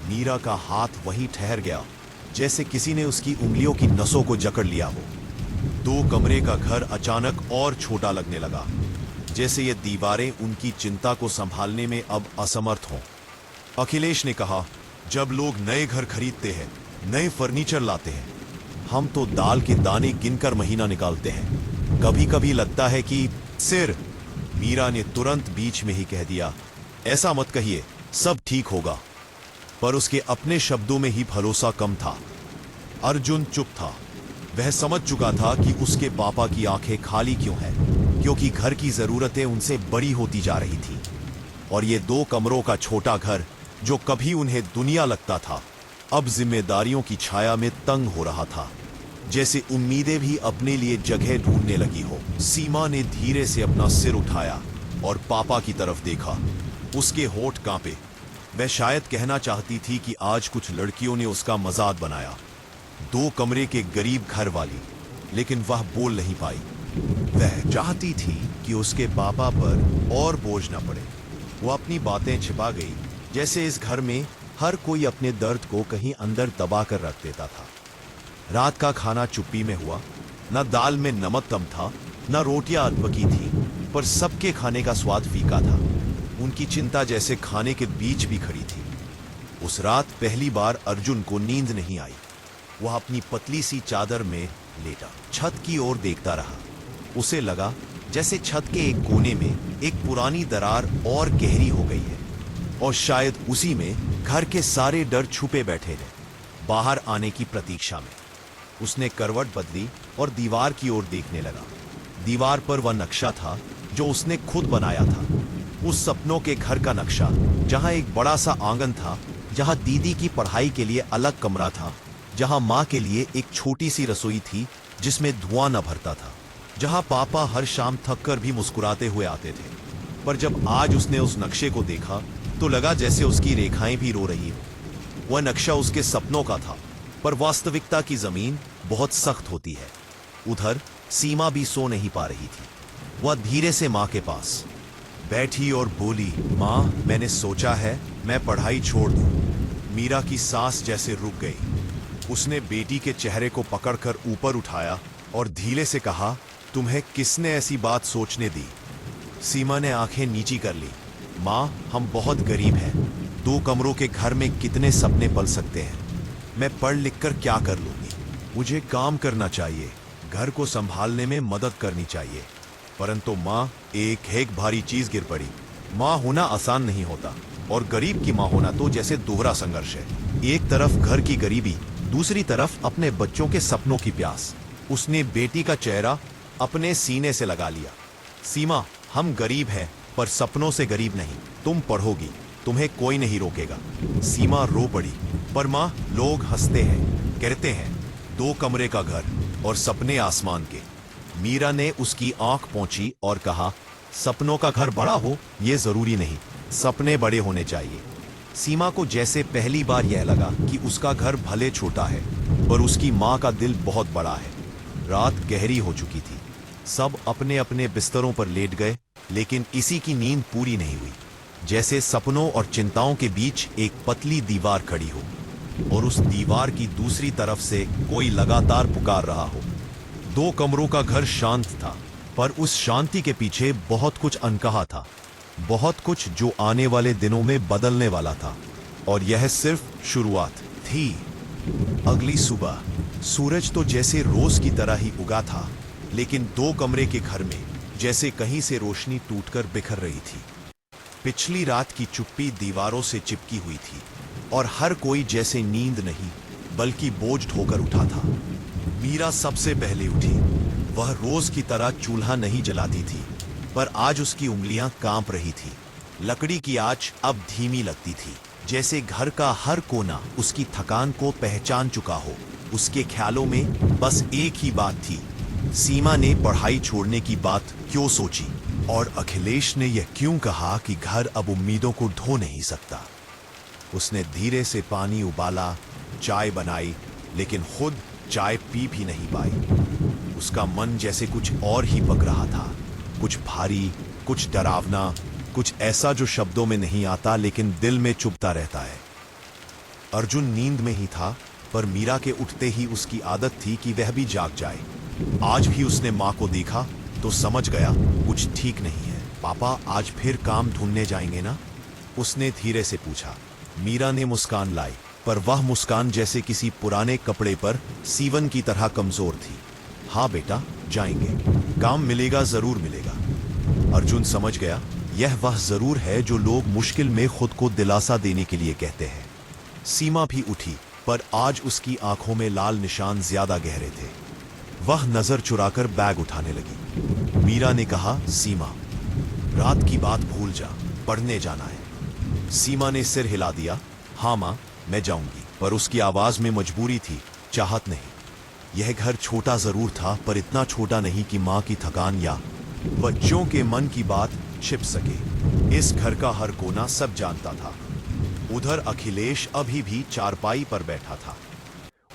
मीरा का हाथ वहीं ठहर गया, जैसे किसी ने उसकी उंगलियों की नसों को जकड़ लिया हो। 2 कमरे का घर अचानक और छोटा लगने लगा, जैसे ये दीवारें उनकी चिंता को संभालने में अब असमर्थ हों। अखिलेश ने कहा, जब लोग नए घर खरीदते हैं, नए फर्नीचर लाते हैं, हम तो दाल के दाने गिनकर महीना निकालते हैं। कभी कभी लगता है कि सिर। मीरा ने तुरंत बीच में ही कह दिया, ऐसा मत कहिए, सब ठीक होगा। पर उसके अपने शब्दों में ही भरोसा कम था। अर्जुन चुप था। वह समझ चुका था कि उसके पापा की आंखें खाली क्यों हैं, क्योंकि घर की जरूरतें उनसे बड़ी होती जा रही थी। और ये 2 कमरों का छोटा घर, जो कभी उन्हें दुनिया लगता था, अब जिम्मेदारियों की छाया में तंग हो रहा था, जैसे उम्मीदें भी अपने लिए जगह ढूंढने लगी हो। सीमा ने धीरे से अपना सिर उठाया और पापा की तरफ देखा। उसके होंठ कांपे। वह शायद कहना चाहती थी कि आज कुछ लड़कियों ने उसका मजाक बनाया, 2 कमरे के गरीब घर वाली, लेकिन वह बोल नहीं पाई। वह चाहती थी कि उसके पापा पर और बोझ न पड़े। वो अपनी बातें छिपा गई, जैसे इस घर में हर कोई अपने दर्द को कहीं अंदर दबा कर रख देता था। रात का खाना चुप्पी में हुआ। न दाल में नमक कम था, न रोटियां अधपकी थी, पर सबके खाने का स्वाद फीका था। उनकी चिंता जैसे खाने के बीच भी खड़ी थी। उस रात पहली बार अर्जुन को नींद नहीं आई। वह अपनी पतली सी चादर में लेटा छत की ओर देखता रहा। उसे लगा जैसे छत के एक कोने में एक पुरानी दरार और गहरी हो गई है, और शायद उसी में घर के सारे डर छुपे बैठे हैं, बाहर आने की प्रतीक्षा में। उसने करवट बदली और दीवार की ओर देखने लगा। दीवार पर वह नक्शा था जो उसने खुद बनाया था, उस सपनों के घर का नक्शा, जहां एक बड़ा सा आंगन था, जहां दीदी की पढ़ाई के लिए अलग कमरा था, जहां मां के लिए एक छोटी सी रसोई थी जिसमें धुआं न भरता था, जहां पापा हर शाम थक कर भी मुस्कुराते हुए आते थे। पर जब आज उसने उस नक्शे को देखा तो लगा जैसे उसकी रेखाएं भी रो रही हो। वह नक्शा उसके सपनों का था, पर वास्तविकता की जमीन बहुत सख्त होती है। उधर सीमा भी सो नहीं पा रही थी। वह धीरे से मां के पास बैठी और बोली, मां, मैंने सोचा है मैं पढ़ाई छोड़ दूं। मीरा की सांस जैसे रुक गई। उसने बेटी के चेहरे को पकड़कर ऊपर उठाया और धीरे से कहा, तुम्हें किसने ऐसी बात सोचने दी? सीमा ने आंखें नीची कर ली। मां, हम बहुत गरीब हैं। 2 कमरों के घर में कितने सपने पल सकते हैं। मैं पढ़ लिख कर क्या कर लूंगी? मुझे काम करना चाहिए, घर को संभालने में मदद करनी चाहिए। परंतु मां, एक भारी चीज गिर पड़ी। मां होना आसान नहीं होता, और गरीब की मां होना तो जैसे दोहरा संघर्ष है। एक तरफ घर की गरीबी, दूसरी तरफ अपने बच्चों के सपनों की प्यास। उसने बेटी का चेहरा अपने सीने से लगा लिया। सीमा, हम गरीब हैं, पर सपनों से गरीब नहीं। तुम पढ़ोगी, तुम्हें कोई नहीं रोकेगा। सीमा रो पड़ी। पर माँ, लोग हंसते हैं, कहते हैं 2 कमरे का घर और सपने आसमान के। मीरा ने उसकी आंख पोंछी और कहा, सपनों का घर बड़ा हो ये जरूरी नहीं, सपने बड़े होने चाहिए। सीमा को जैसे पहली बार यह लगा कि उसका घर भले छोटा है, पर उसकी माँ का दिल बहुत बड़ा है। रात गहरी हो चुकी थी। सब अपने अपने बिस्तरों पर लेट गए, लेकिन किसी की नींद पूरी नहीं हुई। जैसे सपनों और चिंताओं के बीच एक पतली दीवार खड़ी हो और उस दीवार की दूसरी तरफ से कोई लगातार पुकार रहा हो। 2 कमरों का घर शांत था, पर उस शांति के पीछे बहुत कुछ अनकहा था, बहुत कुछ जो आने वाले दिनों में बदलने वाला था। और यह सिर्फ शुरुआत थी। अगली सुबह सूरज तो जैसे रोज की तरह ही उगा था, लेकिन 2 कमरे के घर में जैसे कहीं से रोशनी टूटकर बिखर रही थी। पिछली रात की चुप्पी दीवारों से चिपकी हुई थी और हर कोई जैसे नींद नहीं बल्कि बोझ ढोकर उठा था। मीरा सबसे पहले उठी। वह रोज की तरह चूल्हा नहीं जलाती थी, पर आज उसकी उंगलियां कांप रही थी। लकड़ी की आंच अब धीमी लगती थी, जैसे घर का हर कोना उसकी थकान को पहचान चुका हो। उसके ख्यालों में बस एक ही बात थी, सीमा ने पढ़ाई छोड़ने की बात क्यों सोची, और अखिलेश ने यह क्यों कहा कि घर अब उम्मीदों को ढो नहीं सकता। उसने धीरे से पानी उबाला, चाय बनाई, लेकिन खुद चाय पी भी नहीं पाई। उसका मन जैसे कुछ और ही पक रहा था, कुछ भारी, कुछ डरावना, कुछ ऐसा जो शब्दों में नहीं आता लेकिन दिल में चुभता रहता है। अर्जुन नींद में ही था, पर मीरा के उठते ही उसकी आदत थी कि वह भी जाग जाए। आज भी उसने माँ को देखा तो समझ गया कुछ ठीक नहीं है। पापा आज फिर काम ढूंढने जाएंगे ना? उसने धीरे से पूछा। मीरा ने मुस्कान लाई, पर वह मुस्कान जैसे किसी पुराने कपड़े पर सीवन की तरह कमजोर थी। हाँ बेटा, जाएंगे, काम मिलेगा, जरूर मिलेगा। अर्जुन समझ गया, यह वह जरूर है जो लोग मुश्किल में खुद को दिलासा देने के लिए कहते हैं। सीमा भी उठी, पर आज उसकी आंखों में लाल निशान ज्यादा गहरे थे। वह नजर चुराकर बैग उठाने लगी। मीरा ने कहा, सीमा, रात की बात भूल जा, पढ़ने जाना है। सीमा ने सिर हिला दिया। हाँ माँ, मैं जाऊंगी। पर उसकी आवाज में मजबूरी थी, चाहत नहीं। यह घर छोटा जरूर था, पर इतना छोटा नहीं कि माँ की थकान या बच्चों के मन की बात छिप सके। इस घर का हर कोना सब जानता था। उधर अखिलेश अभी भी चारपाई पर बैठा था।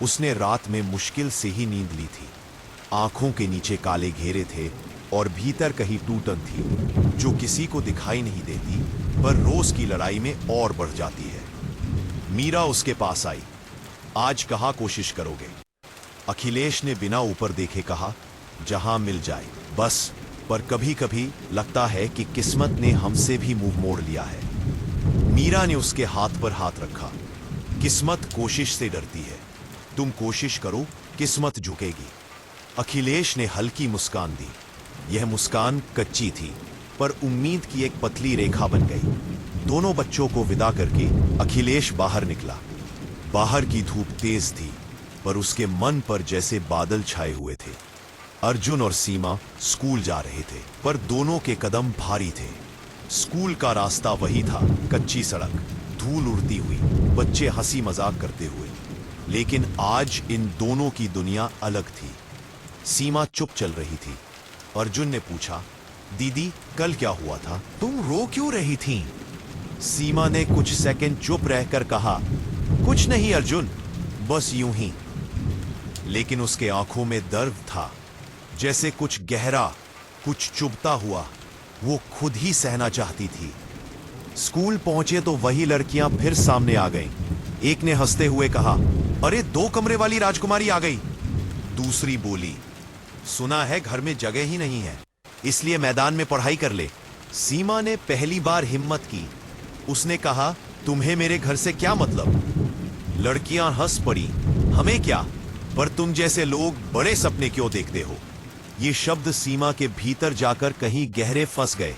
उसने रात में मुश्किल से ही नींद ली थी। आंखों के नीचे काले घेरे थे और भीतर कहीं टूटन थी जो किसी को दिखाई नहीं देती, पर रोज की लड़ाई में और बढ़ जाती है। मीरा उसके पास आई। आज कहाँ कोशिश करोगे? अखिलेश ने बिना ऊपर देखे कहा, जहां मिल जाए बस। पर कभी कभी लगता है कि किस्मत ने हमसे भी मुंह मोड़ लिया है। मीरा ने उसके हाथ पर हाथ रखा। किस्मत कोशिश से डरती है, तुम कोशिश करो, किस्मत झुकेगी। अखिलेश ने हल्की मुस्कान दी। यह मुस्कान कच्ची थी, पर उम्मीद की एक पतली रेखा बन गई। दोनों बच्चों को विदा करके अखिलेश बाहर निकला। बाहर की धूप तेज थी, पर उसके मन पर जैसे बादल छाए हुए थे। अर्जुन और सीमा स्कूल जा रहे थे, पर दोनों के कदम भारी थे। स्कूल का रास्ता वही था, कच्ची सड़क, धूल उड़ती हुई, बच्चे हंसी मजाक करते हुए। लेकिन आज इन दोनों की दुनिया अलग थी। सीमा चुप चल रही थी। अर्जुन ने पूछा, दीदी कल क्या हुआ था? तुम रो क्यों रही थीं? सीमा ने कुछ सेकंड चुप रहकर कहा, कुछ नहीं अर्जुन, बस यूं ही। लेकिन उसके आंखों में दर्द था, जैसे कुछ गहरा, कुछ चुभता हुआ वो खुद ही सहना चाहती थी। स्कूल पहुंचे तो वही लड़कियां फिर सामने आ गईं। एक ने हंसते हुए कहा, अरे 2 कमरे वाली राजकुमारी आ गई। दूसरी बोली, सुना है घर में जगह ही नहीं है, इसलिए मैदान में पढ़ाई कर ले। सीमा ने पहली बार हिम्मत की। उसने कहा, तुम्हें मेरे घर से क्या मतलब? लड़कियां हंस पड़ी, हमें क्या, पर तुम जैसे लोग बड़े सपने क्यों देखते हो? ये शब्द सीमा के भीतर जाकर कहीं गहरे फंस गए।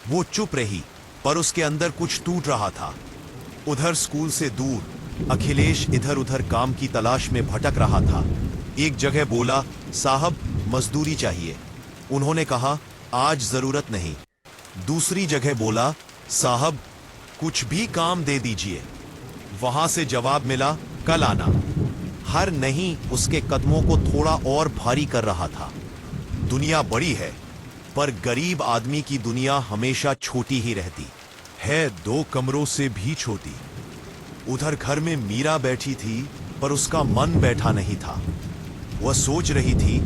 वो चुप रही, पर उसके अंदर कुछ टूट रहा था। उधर स्कूल से दूर अखिलेश इधर उधर काम की तलाश में भटक रहा था। एक जगह बोला, साहब मजदूरी चाहिए। उन्होंने कहा, आज जरूरत नहीं, दूसरी जगह बोला, साहब कुछ भी काम दे दीजिए। वहां से जवाब मिला, कल आना। हर नहीं उसके कदमों को थोड़ा और भारी कर रहा था। दुनिया बड़ी है, पर गरीब आदमी की दुनिया हमेशा छोटी ही रहती है, 2 कमरों से भी छोटी। उधर घर में मीरा बैठी थी, पर उसका मन बैठा नहीं था। वह सोच रही थी,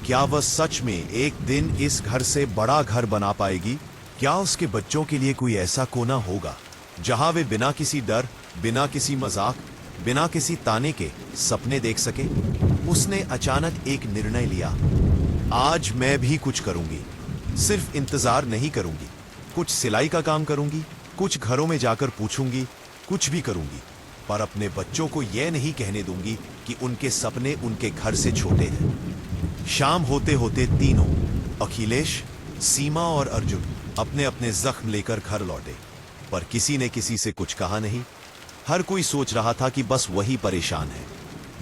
क्या वह सच में एक दिन इस घर से बड़ा घर बना पाएगी? क्या उसके बच्चों के लिए कोई ऐसा कोना होगा जहां वे बिना किसी डर, बिना किसी मजाक, बिना किसी ताने के सपने देख सके? उसने अचानक एक निर्णय लिया, आज मैं भी कुछ करूंगी। सिर्फ इंतजार नहीं करूंगी, कुछ सिलाई का काम करूंगी, कुछ घरों में जाकर पूछूंगी, कुछ भी करूंगी, पर अपने बच्चों को यह नहीं कहने दूंगी कि उनके सपने उनके घर से छोटे हैं। शाम होते होते तीनों, अखिलेश, सीमा और अर्जुन, अपने अपने जख्म लेकर घर लौटे, पर किसी ने किसी से कुछ कहा नहीं। हर कोई सोच रहा था कि बस वही परेशान है,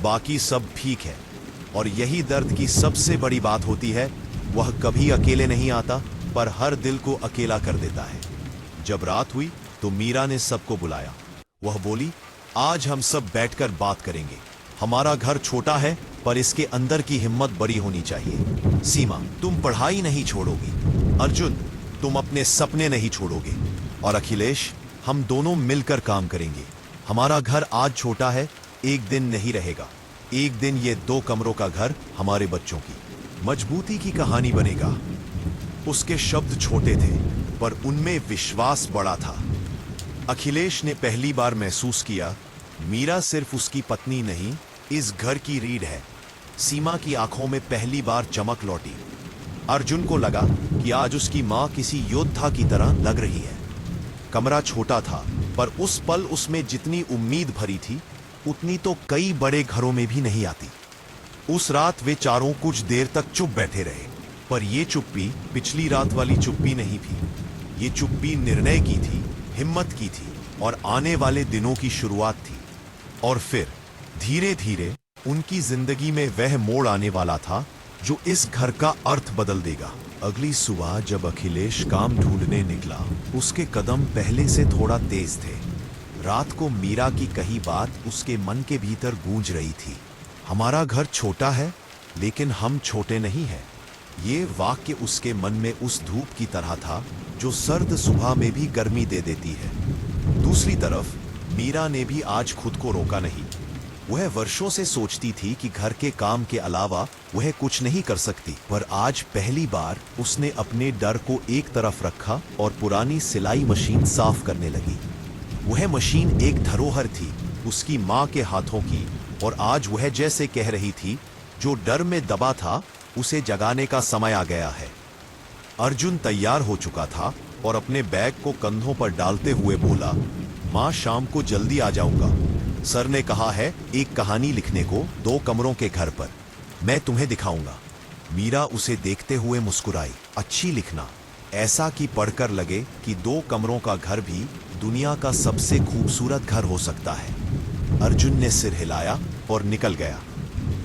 बाकी सब ठीक है। और यही दर्द की सबसे बड़ी बात होती है, वह कभी अकेले नहीं आता, पर हर दिल को अकेला कर देता है। जब रात हुई तो मीरा ने सबको बुलाया। वह बोली, आज हम सब बैठकर बात करेंगे। हमारा घर छोटा है, पर इसके अंदर की हिम्मत बड़ी होनी चाहिए। सीमा, तुम पढ़ाई नहीं छोड़ोगी। अर्जुन, तुम अपने सपने नहीं छोड़ोगे। और अखिलेश, हम दोनों मिलकर काम करेंगे। हमारा घर आज छोटा है, एक दिन नहीं रहेगा। एक दिन ये 2 कमरों का घर हमारे बच्चों की मजबूती की कहानी बनेगा। उसके शब्द छोटे थे, पर उनमें विश्वास बड़ा था। अखिलेश ने पहली बार महसूस किया, मीरा सिर्फ उसकी पत्नी नहीं, इस घर की रीढ़ है। सीमा की आंखों में पहली बार चमक लौटी। अर्जुन को लगा कि आज उसकी मां किसी योद्धा की तरह लग रही है। कमरा छोटा था, पर उस पल उसमें जितनी उम्मीद भरी थी, उतनी तो कई बड़े घरों में भी नहीं आती। उस रात वे चारों कुछ देर तक चुप बैठे रहे, पर यह चुप्पी पिछली रात वाली चुप्पी नहीं थी। ये चुप्पी निर्णय की थी, हिम्मत की थी, और आने वाले दिनों की शुरुआत थी। और फिर धीरे धीरे उनकी जिंदगी में वह मोड़ आने वाला था जो इस घर का अर्थ बदल देगा। अगली सुबह जब अखिलेश काम ढूंढने निकला, उसके कदम पहले से थोड़ा तेज थे। रात को मीरा की कही बात उसके मन के भीतर गूंज रही थी। हमारा घर छोटा है, लेकिन हम छोटे नहीं हैं। ये वाक्य उसके मन में उस धूप की तरह था जो सर्द सुबह में भी गर्मी दे देती है। दूसरी तरफ मीरा ने भी आज खुद को रोका नहीं। वह वर्षों से सोचती थी कि घर के काम के अलावा वह कुछ नहीं कर सकती, पर आज पहली बार उसने अपने डर को एक तरफ रखा और पुरानी सिलाई मशीन साफ करने लगी। वह मशीन एक धरोहर थी, उसकी मां के हाथों की, और आज वह जैसे कह रही थी, जो डर में दबा था उसे जगाने का समय आ गया है। अर्जुन तैयार हो चुका था और अपने बैग को कंधों पर डालते हुए बोला, मां, शाम को जल्दी आ जाऊंगा। सर ने कहा है एक कहानी लिखने को 2 कमरों के घर पर, मैं तुम्हें दिखाऊंगा। मीरा उसे देखते हुए मुस्कुराई, अच्छी लिखना, ऐसा कि पढ़कर लगे कि 2 कमरों का घर भी दुनिया का सबसे खूबसूरत घर हो सकता है। अर्जुन ने सिर हिलाया और निकल गया।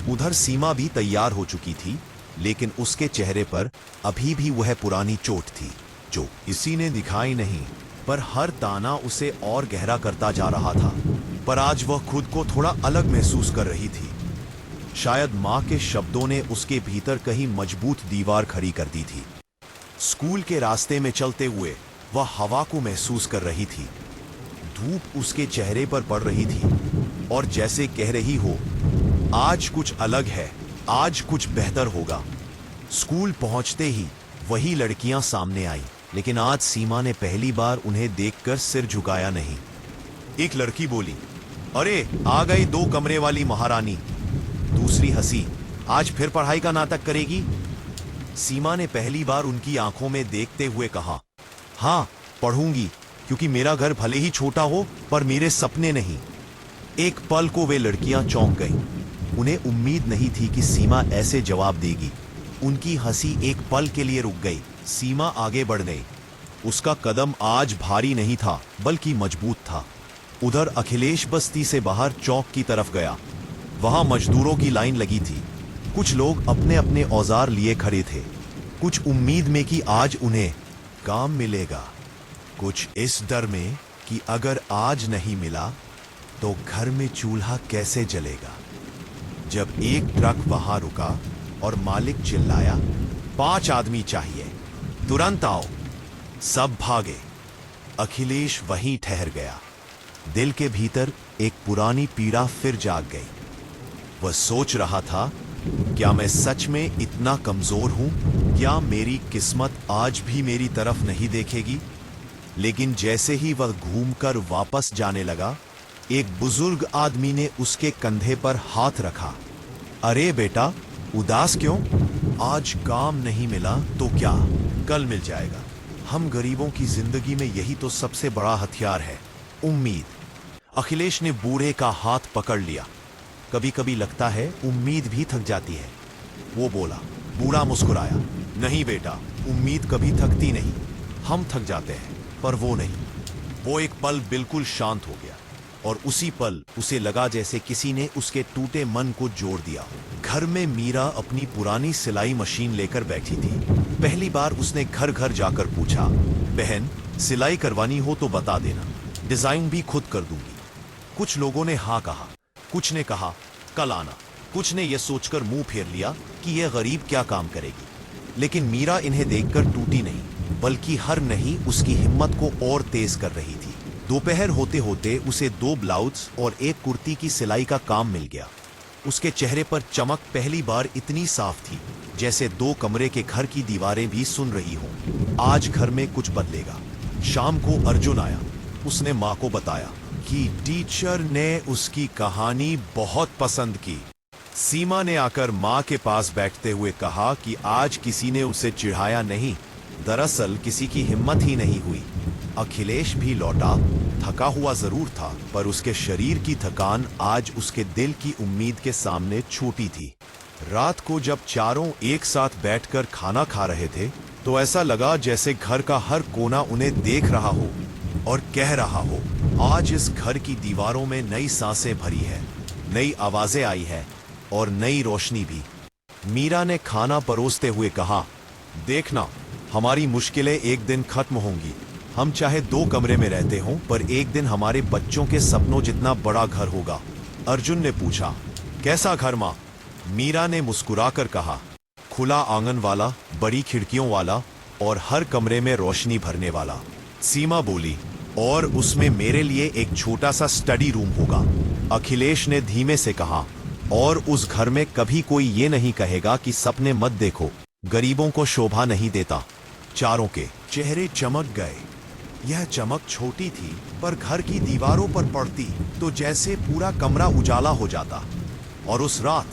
उधर सीमा भी तैयार हो चुकी थी, लेकिन उसके चेहरे पर अभी भी वह पुरानी चोट थी जो किसी ने दिखाई नहीं, पर हर ताना उसे और गहरा करता जा रहा था। पर आज वह खुद को थोड़ा अलग महसूस कर रही थी। शायद मां के शब्दों ने उसके भीतर कहीं मजबूत दीवार खड़ी कर दी थी। स्कूल के रास्ते में चलते हुए वह हवा को महसूस कर रही थी। धूप उसके चेहरे पर पड़ रही थी और जैसे कह रही हो, आज कुछ अलग है, आज कुछ बेहतर होगा। स्कूल पहुंचते ही वही लड़कियां सामने आई, लेकिन आज सीमा ने पहली बार उन्हें देखकर सिर झुकाया नहीं। एक लड़की बोली, अरे आ गई 2 कमरे वाली महारानी। दूसरी हंसी, आज फिर पढ़ाई का नाटक करेगी? सीमा ने पहली बार उनकी आंखों में देखते हुए कहा, हाँ पढ़ूंगी, क्योंकि मेरा घर भले ही छोटा हो, पर मेरे सपने नहीं। एक पल को वे लड़कियां चौंक गईं। उन्हें उम्मीद नहीं थी कि सीमा ऐसे जवाब देगी। उनकी हंसी एक पल के लिए रुक गई। सीमा आगे बढ़ गई। उसका कदम आज भारी नहीं था, बल्कि मजबूत था। उधर अखिलेश बस्ती से बाहर चौक की तरफ गया। वहां मजदूरों की लाइन लगी थी। कुछ लोग अपने अपने औजार लिए खड़े थे, कुछ उम्मीद में कि आज उन्हें काम मिलेगा, कुछ इस डर में कि अगर आज नहीं मिला तो घर में चूल्हा कैसे जलेगा। जब एक ट्रक वहां रुका और मालिक चिल्लाया, 5 आदमी चाहिए, तुरंत आओ। सब भागे। अखिलेश वहीं ठहर गया। दिल के भीतर एक पुरानी पीड़ा फिर जाग गई। वह सोच रहा था, क्या मैं सच में इतना कमजोर हूं? क्या मेरी किस्मत आज भी मेरी तरफ नहीं देखेगी? लेकिन जैसे ही वह घूमकर वापस जाने लगा, एक बुजुर्ग आदमी ने उसके कंधे पर हाथ रखा। अरे बेटा, उदास क्यों? आज काम नहीं मिला तो क्या, कल मिल जाएगा। हम गरीबों की जिंदगी में यही तो सबसे बड़ा हथियार है, उम्मीद। अखिलेश ने बूढ़े का हाथ पकड़ लिया। कभी कभी लगता है उम्मीद भी थक जाती है, वो बोला। बूढ़ा मुस्कुराया। नहीं बेटा, उम्मीद कभी थकती नहीं, हम थक जाते हैं, पर वो नहीं। वो एक पल बिल्कुल शांत हो गया और उसी पल उसे लगा जैसे किसी ने उसके टूटे मन को जोड़ दिया। घर में मीरा अपनी पुरानी सिलाई मशीन लेकर बैठी थी। पहली बार उसने घर घर जाकर पूछा, बहन, सिलाई करवानी हो तो बता देना, डिजाइन भी खुद कर दूंगी। कुछ लोगों ने हाँ कहा, कुछ ने कहा कल आना, कुछ ने यह सोचकर मुंह फेर लिया कि यह गरीब क्या काम करेगी। लेकिन मीरा इन्हें देखकर टूटी नहीं, बल्कि हर नहीं उसकी हिम्मत को और तेज कर रही थी। दोपहर होते होते उसे 2 ब्लाउज और एक कुर्ती की सिलाई का काम मिल गया। उसके चेहरे पर चमक पहली बार इतनी साफ थी जैसे 2 कमरे के घर की दीवारें भी सुन रही हों। आज घर में कुछ बदलेगा। शाम को अर्जुन आया। उसने माँ को बताया कि टीचर ने उसकी कहानी बहुत पसंद की। सीमा ने आकर माँ के पास बैठते हुए कहा कि आज किसी ने उसे चिढ़ाया नहीं, दरअसल किसी की हिम्मत ही नहीं हुई। अखिलेश भी लौटा। थका हुआ जरूर था, पर उसके शरीर की थकान आज उसके दिल की उम्मीद के सामने छोटी थी। रात को जब चारों एक साथ बैठकर खाना खा रहे थे तो ऐसा लगा जैसे घर का हर कोना उन्हें देख रहा हो और कह रहा हो, आज इस घर की दीवारों में नई सांसें भरी है, नई आवाजें आई है और नई रोशनी भी। मीरा ने खाना परोसते हुए कहा, देखना, हमारी मुश्किलें एक दिन खत्म होंगी। हम चाहे 2 कमरे में रहते हों, पर एक दिन हमारे बच्चों के सपनों जितना बड़ा घर होगा। अर्जुन ने पूछा, कैसा घर माँ? मीरा ने मुस्कुराकर कहा, खुला आंगन वाला, बड़ी खिड़कियों वाला और हर कमरे में रोशनी भरने वाला। सीमा बोली, और उसमें मेरे लिए एक छोटा सा स्टडी रूम होगा। अखिलेश ने धीमे से कहा, और उस घर में कभी कोई ये नहीं कहेगा कि सपने मत देखो, गरीबों को शोभा नहीं देता। चारों के चेहरे चमक गए। यह चमक छोटी थी, पर घर की दीवारों पर पड़ती तो जैसे पूरा कमरा उजाला हो जाता। और उस रात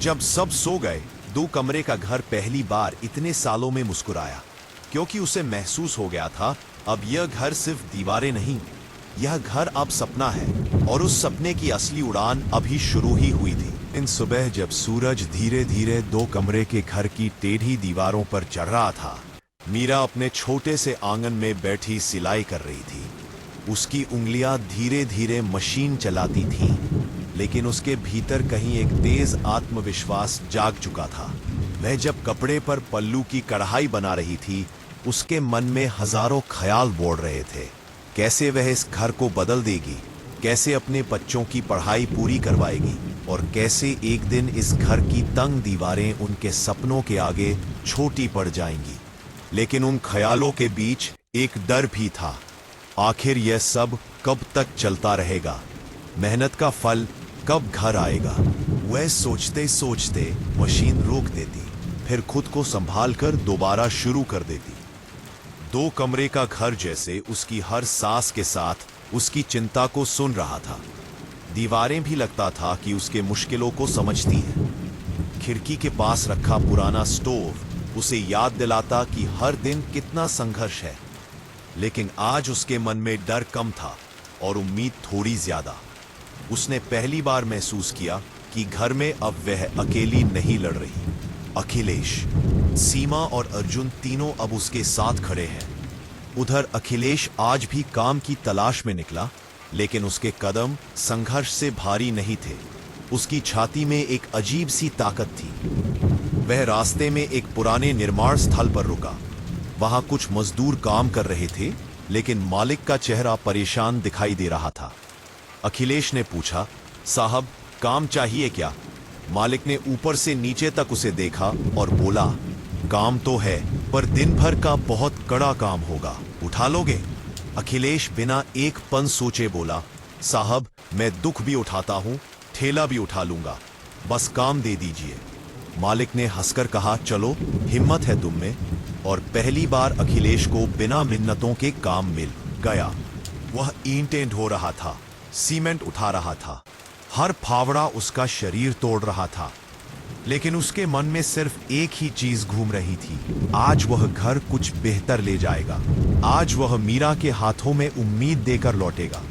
जब सब सो गए, 2 कमरे का घर पहली बार इतने सालों में मुस्कुराया, क्योंकि उसे महसूस हो गया था अब यह घर सिर्फ दीवारें नहीं, यह घर अब सपना है और उस सपने की असली उड़ान अभी शुरू ही हुई थी। इन सुबह जब सूरज धीरे धीरे 2 कमरे के घर की टेढ़ी दीवारों पर चढ़ रहा था, मीरा अपने छोटे से आंगन में बैठी सिलाई कर रही थी। उसकी उंगलियां धीरे धीरे मशीन चलाती थीं, लेकिन उसके भीतर कहीं एक तेज आत्मविश्वास जाग चुका था। वह जब कपड़े पर पल्लू की कढ़ाई बना रही थी, उसके मन में हजारों ख्याल बोल रहे थे। कैसे वह इस घर को बदल देगी, कैसे अपने बच्चों की पढ़ाई पूरी करवाएगी और कैसे एक दिन इस घर की तंग दीवारें उनके सपनों के आगे छोटी पड़ जाएंगी। लेकिन उन ख्यालों के बीच एक डर भी था। आखिर यह सब कब तक चलता रहेगा? मेहनत का फल कब घर आएगा? वह सोचते सोचते मशीन रोक देती, फिर खुद को संभाल कर दोबारा शुरू कर देती। 2 कमरे का घर जैसे उसकी हर सांस के साथ उसकी चिंता को सुन रहा था। दीवारें भी लगता था कि उसके मुश्किलों को समझती हैं। खिड़की के पास रखा पुराना स्टोव उसे याद दिलाता कि हर दिन कितना संघर्ष है। लेकिन आज उसके मन में डर कम था और उम्मीद थोड़ी ज्यादा। उसने पहली बार महसूस किया कि घर में अब वह अकेली नहीं लड़ रही। अखिलेश, सीमा और अर्जुन तीनों अब उसके साथ खड़े हैं। उधर अखिलेश आज भी काम की तलाश में निकला, लेकिन उसके कदम संघर्ष से भारी नहीं थे। उसकी छाती में एक अजीब सी ताकत थी। वह रास्ते में एक पुराने निर्माण स्थल पर रुका। वहां कुछ मजदूर काम कर रहे थे, लेकिन मालिक का चेहरा परेशान दिखाई दे रहा था। अखिलेश ने पूछा, साहब काम चाहिए क्या? मालिक ने ऊपर से नीचे तक उसे देखा और बोला, काम तो है, पर दिन भर का बहुत कड़ा काम होगा, उठा लोगे? अखिलेश बिना एक पन सोचे बोला, साहब मैं दुख भी उठाता हूं, ठेला भी उठा लूंगा, बस काम दे दीजिए। मालिक ने हंसकर कहा, चलो हिम्मत है तुम में। और पहली बार अखिलेश को बिना मिन्नतों के काम मिल गया। वह ईंटें ढो रहा था, सीमेंट उठा रहा था, हर फावड़ा उसका शरीर तोड़ रहा था, लेकिन उसके मन में सिर्फ एक ही चीज घूम रही थी, आज वह घर कुछ बेहतर ले जाएगा, आज वह मीरा के हाथों में उम्मीद देकर लौटेगा।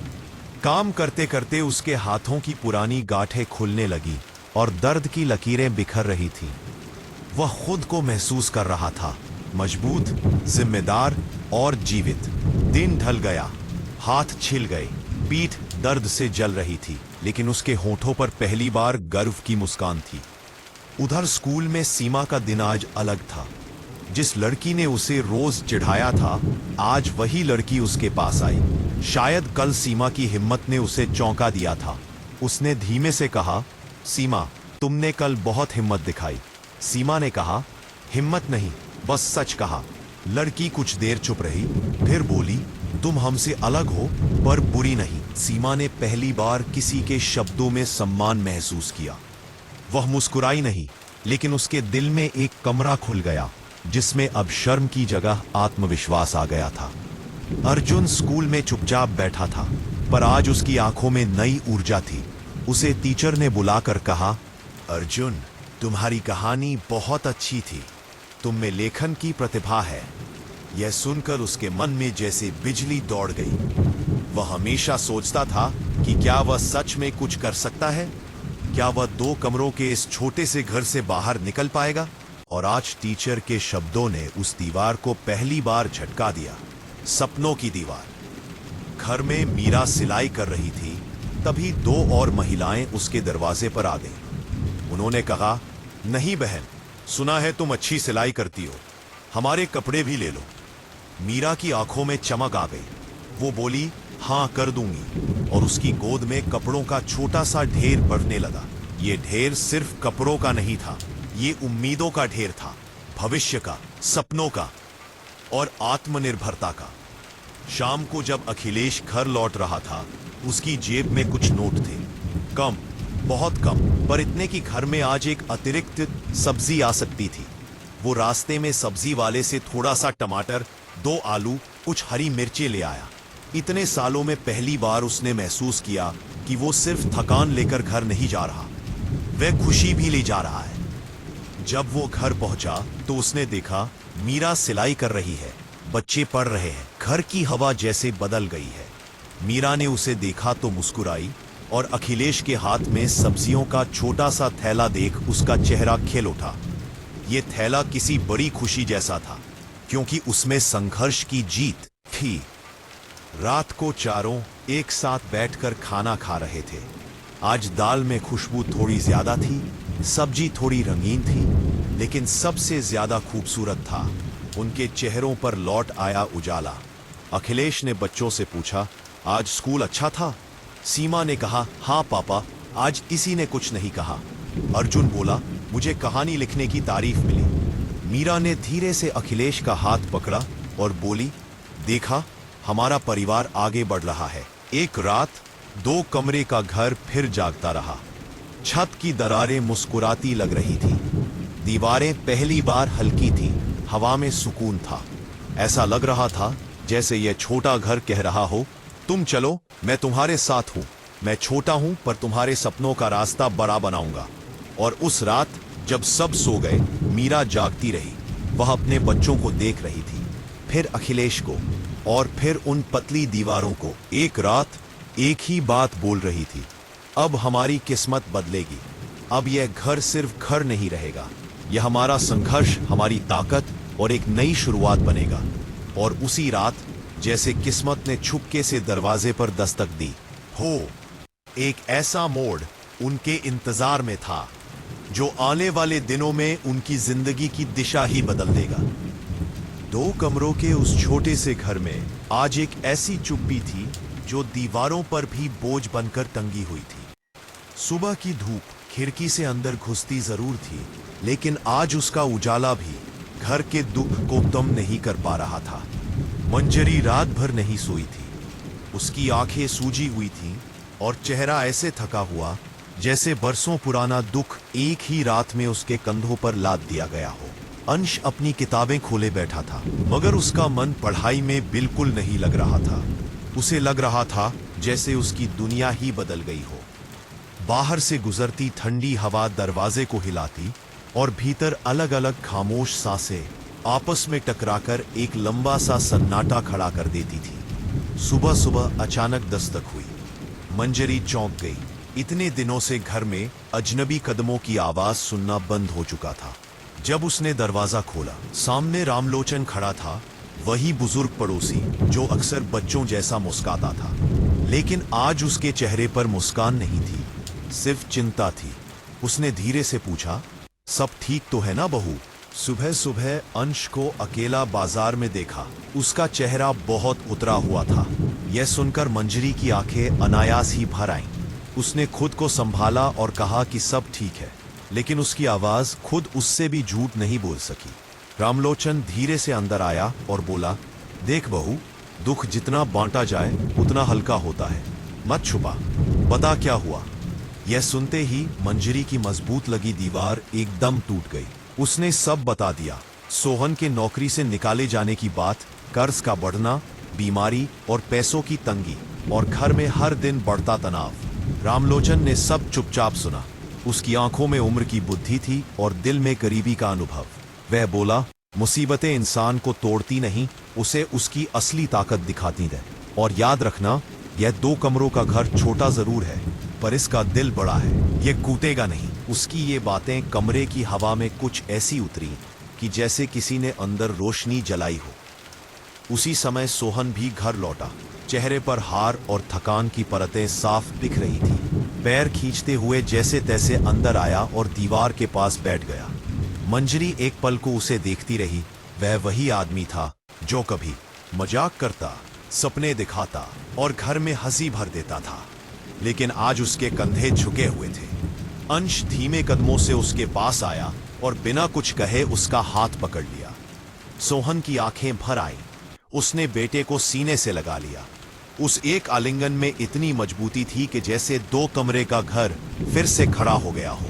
काम करते करते उसके हाथों की पुरानी गांठें खुलने लगी और दर्द की लकीरें बिखर रही थीं। वह खुद को महसूस कर रहा था, मजबूत, जिम्मेदार और जीवित। दिन ढल गया, हाथ छिल गए, पीठ दर्द से जल रही थी, लेकिन उसके होठों पर पहली बार गर्व की मुस्कान थी। उधर स्कूल में सीमा का दिन आज अलग था। जिस लड़की ने उसे रोज चिढ़ाया था, आज वही लड़की उसके पास आई। शायद कल सीमा की हिम्मत ने उसे चौंका दिया था। उसने धीमे से कहा, सीमा तुमने कल बहुत हिम्मत दिखाई। सीमा ने कहा, हिम्मत नहीं, बस सच कहा। लड़की कुछ देर चुप रही, फिर बोली, तुम हमसे अलग हो पर बुरी नहीं। सीमा ने पहली बार किसी के शब्दों में सम्मान महसूस किया। वह मुस्कुराई नहीं, लेकिन उसके दिल में एक कमरा खुल गया, जिसमें अब शर्म की जगह आत्मविश्वास आ गया था। अर्जुन स्कूल में चुपचाप बैठा था, पर आज उसकी आंखों में नई ऊर्जा थी। उसे टीचर ने बुलाकर कहा, अर्जुन तुम्हारी कहानी बहुत अच्छी थी, तुम में लेखन की प्रतिभा है। यह सुनकर उसके मन में जैसे बिजली दौड़ गई। वह हमेशा सोचता था कि क्या वह सच में कुछ कर सकता है, क्या वह 2 कमरों के इस छोटे से घर से बाहर निकल पाएगा। और आज टीचर के शब्दों ने उस दीवार को पहली बार झटका दिया, सपनों की दीवार। घर में मीरा सिलाई कर रही थी, तभी 2 और महिलाएं उसके दरवाजे पर आ गईं। उन्होंने कहा, नहीं बहन, सुना है तुम अच्छी सिलाई करती हो, हमारे कपड़े भी ले लो। मीरा की आंखों में चमक आ गई। वो बोली, हाँ कर दूंगी। और उसकी गोद में कपड़ों का छोटा सा ढेर बढ़ने लगा। ये ढेर सिर्फ कपड़ों का नहीं था, ये उम्मीदों का ढेर था, भविष्य का, सपनों का और आत्मनिर्भरता का। शाम को जब अखिलेश घर लौट रहा था, उसकी जेब में कुछ नोट थे, कम, बहुत कम, पर इतने कि घर में आज एक अतिरिक्त सब्जी आ सकती थी। वो रास्ते में सब्जी वाले से थोड़ा सा टमाटर, 2 आलू, कुछ हरी मिर्चें ले आया। इतने सालों में पहली बार उसने महसूस किया कि वो सिर्फ थकान लेकर घर नहीं जा रहा, वह खुशी भी ले जा रहा है। जब वो घर पहुंचा तो उसने देखा मीरा सिलाई कर रही है, बच्चे पढ़ रहे हैं, घर की हवा जैसे बदल गई है। मीरा ने उसे देखा तो मुस्कुराई और अखिलेश के हाथ में सब्जियों का छोटा सा थैला देख उसका चेहरा खिल उठा। ये थैला किसी बड़ी खुशी जैसा था, क्योंकि उसमें संघर्ष की जीत थी। रात को चारों एक साथ बैठकर खाना खा रहे थे। आज दाल में खुशबू थोड़ी ज्यादा थी, सब्जी थोड़ी रंगीन थी, लेकिन सबसे ज्यादा खूबसूरत था उनके चेहरों पर लौट आया उजाला। अखिलेश ने बच्चों से पूछा, आज स्कूल अच्छा था? सीमा ने कहा, हाँ पापा, आज किसी ने कुछ नहीं कहा। अर्जुन बोला, मुझे कहानी लिखने की तारीफ मिली। मीरा ने धीरे से अखिलेश का हाथ पकड़ा और बोली, देखा, हमारा परिवार आगे बढ़ रहा है। एक रात 2 कमरे का घर फिर जागता रहा। छत की दरारें मुस्कुराती लग रही थी, दीवारें पहली बार हल्की थी, हवा में सुकून था। ऐसा लग रहा था जैसे यह छोटा घर कह रहा हो, तुम चलो, मैं तुम्हारे साथ हूं। मैं छोटा हूं पर तुम्हारे सपनों का रास्ता बड़ा बनाऊंगा। और उस रात जब सब सो गए, मीरा जागती रही। वह अपने बच्चों को देख रही थी, फिर अखिलेश को, और फिर उन पतली दीवारों को। एक रात एक ही बात बोल रही थी, अब हमारी किस्मत बदलेगी। अब यह घर सिर्फ घर नहीं रहेगा, यह हमारा संघर्ष, हमारी ताकत और एक नई शुरुआत बनेगा। और उसी रात जैसे किस्मत ने छुपके से दरवाजे पर दस्तक दी हो, एक ऐसा मोड़ उनके इंतजार में था जो आने वाले दिनों में उनकी जिंदगी की दिशा ही बदल देगा। दो कमरों के उस छोटे से घर में आज एक ऐसी चुप्पी थी जो दीवारों पर भी बोझ बनकर टंगी हुई थी। सुबह की धूप खिड़की से अंदर घुसती जरूर थी, लेकिन आज उसका उजाला भी घर के दुख को कम नहीं कर पा रहा था। मंजरी रात भर नहीं सोई थी। उसकी आंखें सूजी हुई थीं और चेहरा ऐसे थका हुआ जैसे बरसों पुराना दुख एक ही रात में उसके कंधों पर लाद दिया गया हो। अंश अपनी किताबें खोले बैठा था, मगर उसका मन पढ़ाई में बिल्कुल नहीं लग रहा था। उसे लग रहा था जैसे उसकी दुनिया ही बदल गई हो। बाहर से गुजरती ठंडी हवा दरवाजे को हिलाती और भीतर अलग अलग खामोश सांसें आपस में टकराकर एक लंबा सा सन्नाटा खड़ा कर देती थी। सुबह सुबह अचानक दस्तक हुई। मंजरी चौंक गई। इतने दिनों से घर में अजनबी कदमों की आवाज सुनना बंद हो चुका था। जब उसने दरवाजा खोला, सामने रामलोचन खड़ा था, वही बुजुर्ग पड़ोसी जो अक्सर बच्चों जैसा मुस्कुराता था। लेकिन आज उसके चेहरे पर मुस्कान नहीं थी, सिर्फ चिंता थी। उसने धीरे से पूछा, सब ठीक तो है ना बहू? सुबह सुबह अंश को अकेला बाजार में देखा। उसका चेहरा बहुत उतरा हुआ था। यह सुनकर मंजरी की आंखें अनायास ही भर आईं। उसने खुद को संभाला और कहा कि सब ठीक है, लेकिन उसकी आवाज खुद उससे भी झूठ नहीं बोल सकी। रामलोचन धीरे से अंदर आया और बोला, देख बहू, दुख जितना बांटा जाए उतना हल्का होता है। मत छुपा, बता क्या हुआ। यह सुनते ही मंजरी की मजबूत लगी दीवार एकदम टूट गई। उसने सब बता दिया। सोहन के नौकरी से निकाले जाने की बात, कर्ज का बढ़ना, बीमारी और पैसों की तंगी, और घर में हर दिन बढ़ता तनाव। रामलोचन ने सब चुपचाप सुना। उसकी आंखों में उम्र की बुद्धि थी और दिल में गरीबी का अनुभव। वह बोला, मुसीबतें इंसान को तोड़ती नहीं, उसे उसकी असली ताकत दिखाती है। और याद रखना, यह 2 कमरों का घर छोटा जरूर है, पर इसका दिल बड़ा है। यह कूटेगा नहीं। उसकी ये बातें कमरे की हवा में कुछ ऐसी उतरी कि जैसे किसी ने अंदर रोशनी जलाई हो। उसी समय सोहन भी घर लौटा। चेहरे पर हार और थकान की परतें साफ दिख रही थी। पैर खींचते हुए जैसे तैसे अंदर आया और दीवार के पास बैठ गया। मंजरी एक पल को उसे देखती रही। वह वही आदमी था जो कभी मजाक करता, सपने दिखाता और घर में हंसी भर देता था, लेकिन आज उसके कंधे झुके हुए थे। अंश धीमे कदमों से उसके पास आया और बिना कुछ कहे उसका हाथ पकड़ लिया। सोहन की आंखें भर आईं। उसने बेटे को सीने से लगा लिया। उस एक आलिंगन में इतनी मजबूती थी कि जैसे 2 कमरे का घर फिर से खड़ा हो गया हो।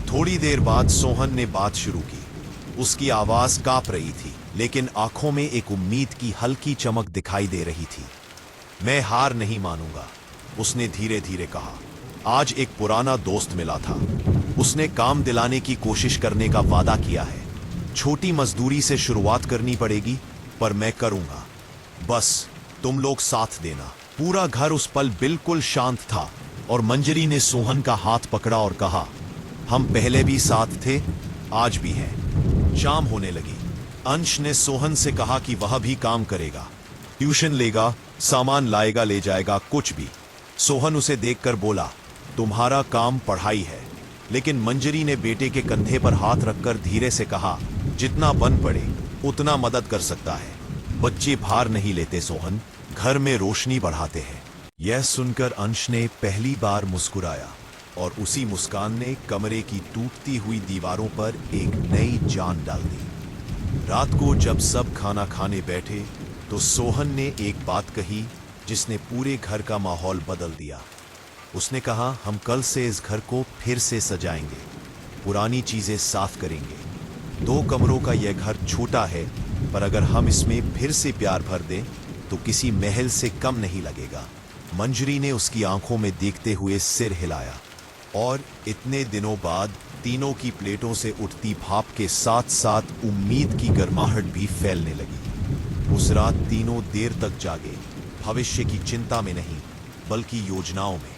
थोड़ी देर बाद सोहन ने बात शुरू की। उसकी आवाज कांप रही थी, लेकिन आंखों में एक उम्मीद की हल्की चमक दिखाई दे रही थी। मैं हार नहीं मानूंगा, उसने धीरे धीरे कहा। आज एक पुराना दोस्त मिला था। उसने काम दिलाने की कोशिश करने का वादा किया है। छोटी मजदूरी से शुरुआत करनी पड़ेगी, पर मैं करूंगा। बस तुम लोग साथ देना। पूरा घर उस पल बिल्कुल शांत था और मंजरी ने सोहन का हाथ पकड़ा और कहा, हम पहले भी साथ थे, आज भी हैं। शाम होने लगी। अंश ने सोहन से कहा कि वह भी काम करेगा, ट्यूशन लेगा, सामान लाएगा, ले जाएगा, कुछ भी। सोहन उसे देखकर बोला, तुम्हारा काम पढ़ाई है। लेकिन मंजरी ने बेटे के कंधे पर हाथ रखकर धीरे से कहा, जितना बन पड़े उतना मदद कर सकता है। बच्चे भार नहीं लेते सोहन, घर में रोशनी बढ़ाते हैं। यह सुनकर अंश ने पहली बार मुस्कुराया और उसी मुस्कान ने कमरे की टूटती हुई दीवारों पर एक नई जान डाल दी। रात को जब सब खाना खाने बैठे तो सोहन ने एक बात कही जिसने पूरे घर का माहौल बदल दिया। उसने कहा, हम कल से इस घर को फिर से सजाएंगे, पुरानी चीजें साफ करेंगे। 2 कमरों का यह घर छोटा है, पर अगर हम इसमें फिर से प्यार भर दें तो किसी महल से कम नहीं लगेगा। मंजरी ने उसकी आंखों में देखते हुए सिर हिलाया और इतने दिनों बाद तीनों की प्लेटों से उठती भाप के साथ साथ उम्मीद की गर्माहट भी फैलने लगी। उस रात तीनों देर तक जागे, भविष्य की चिंता में नहीं बल्कि योजनाओं में,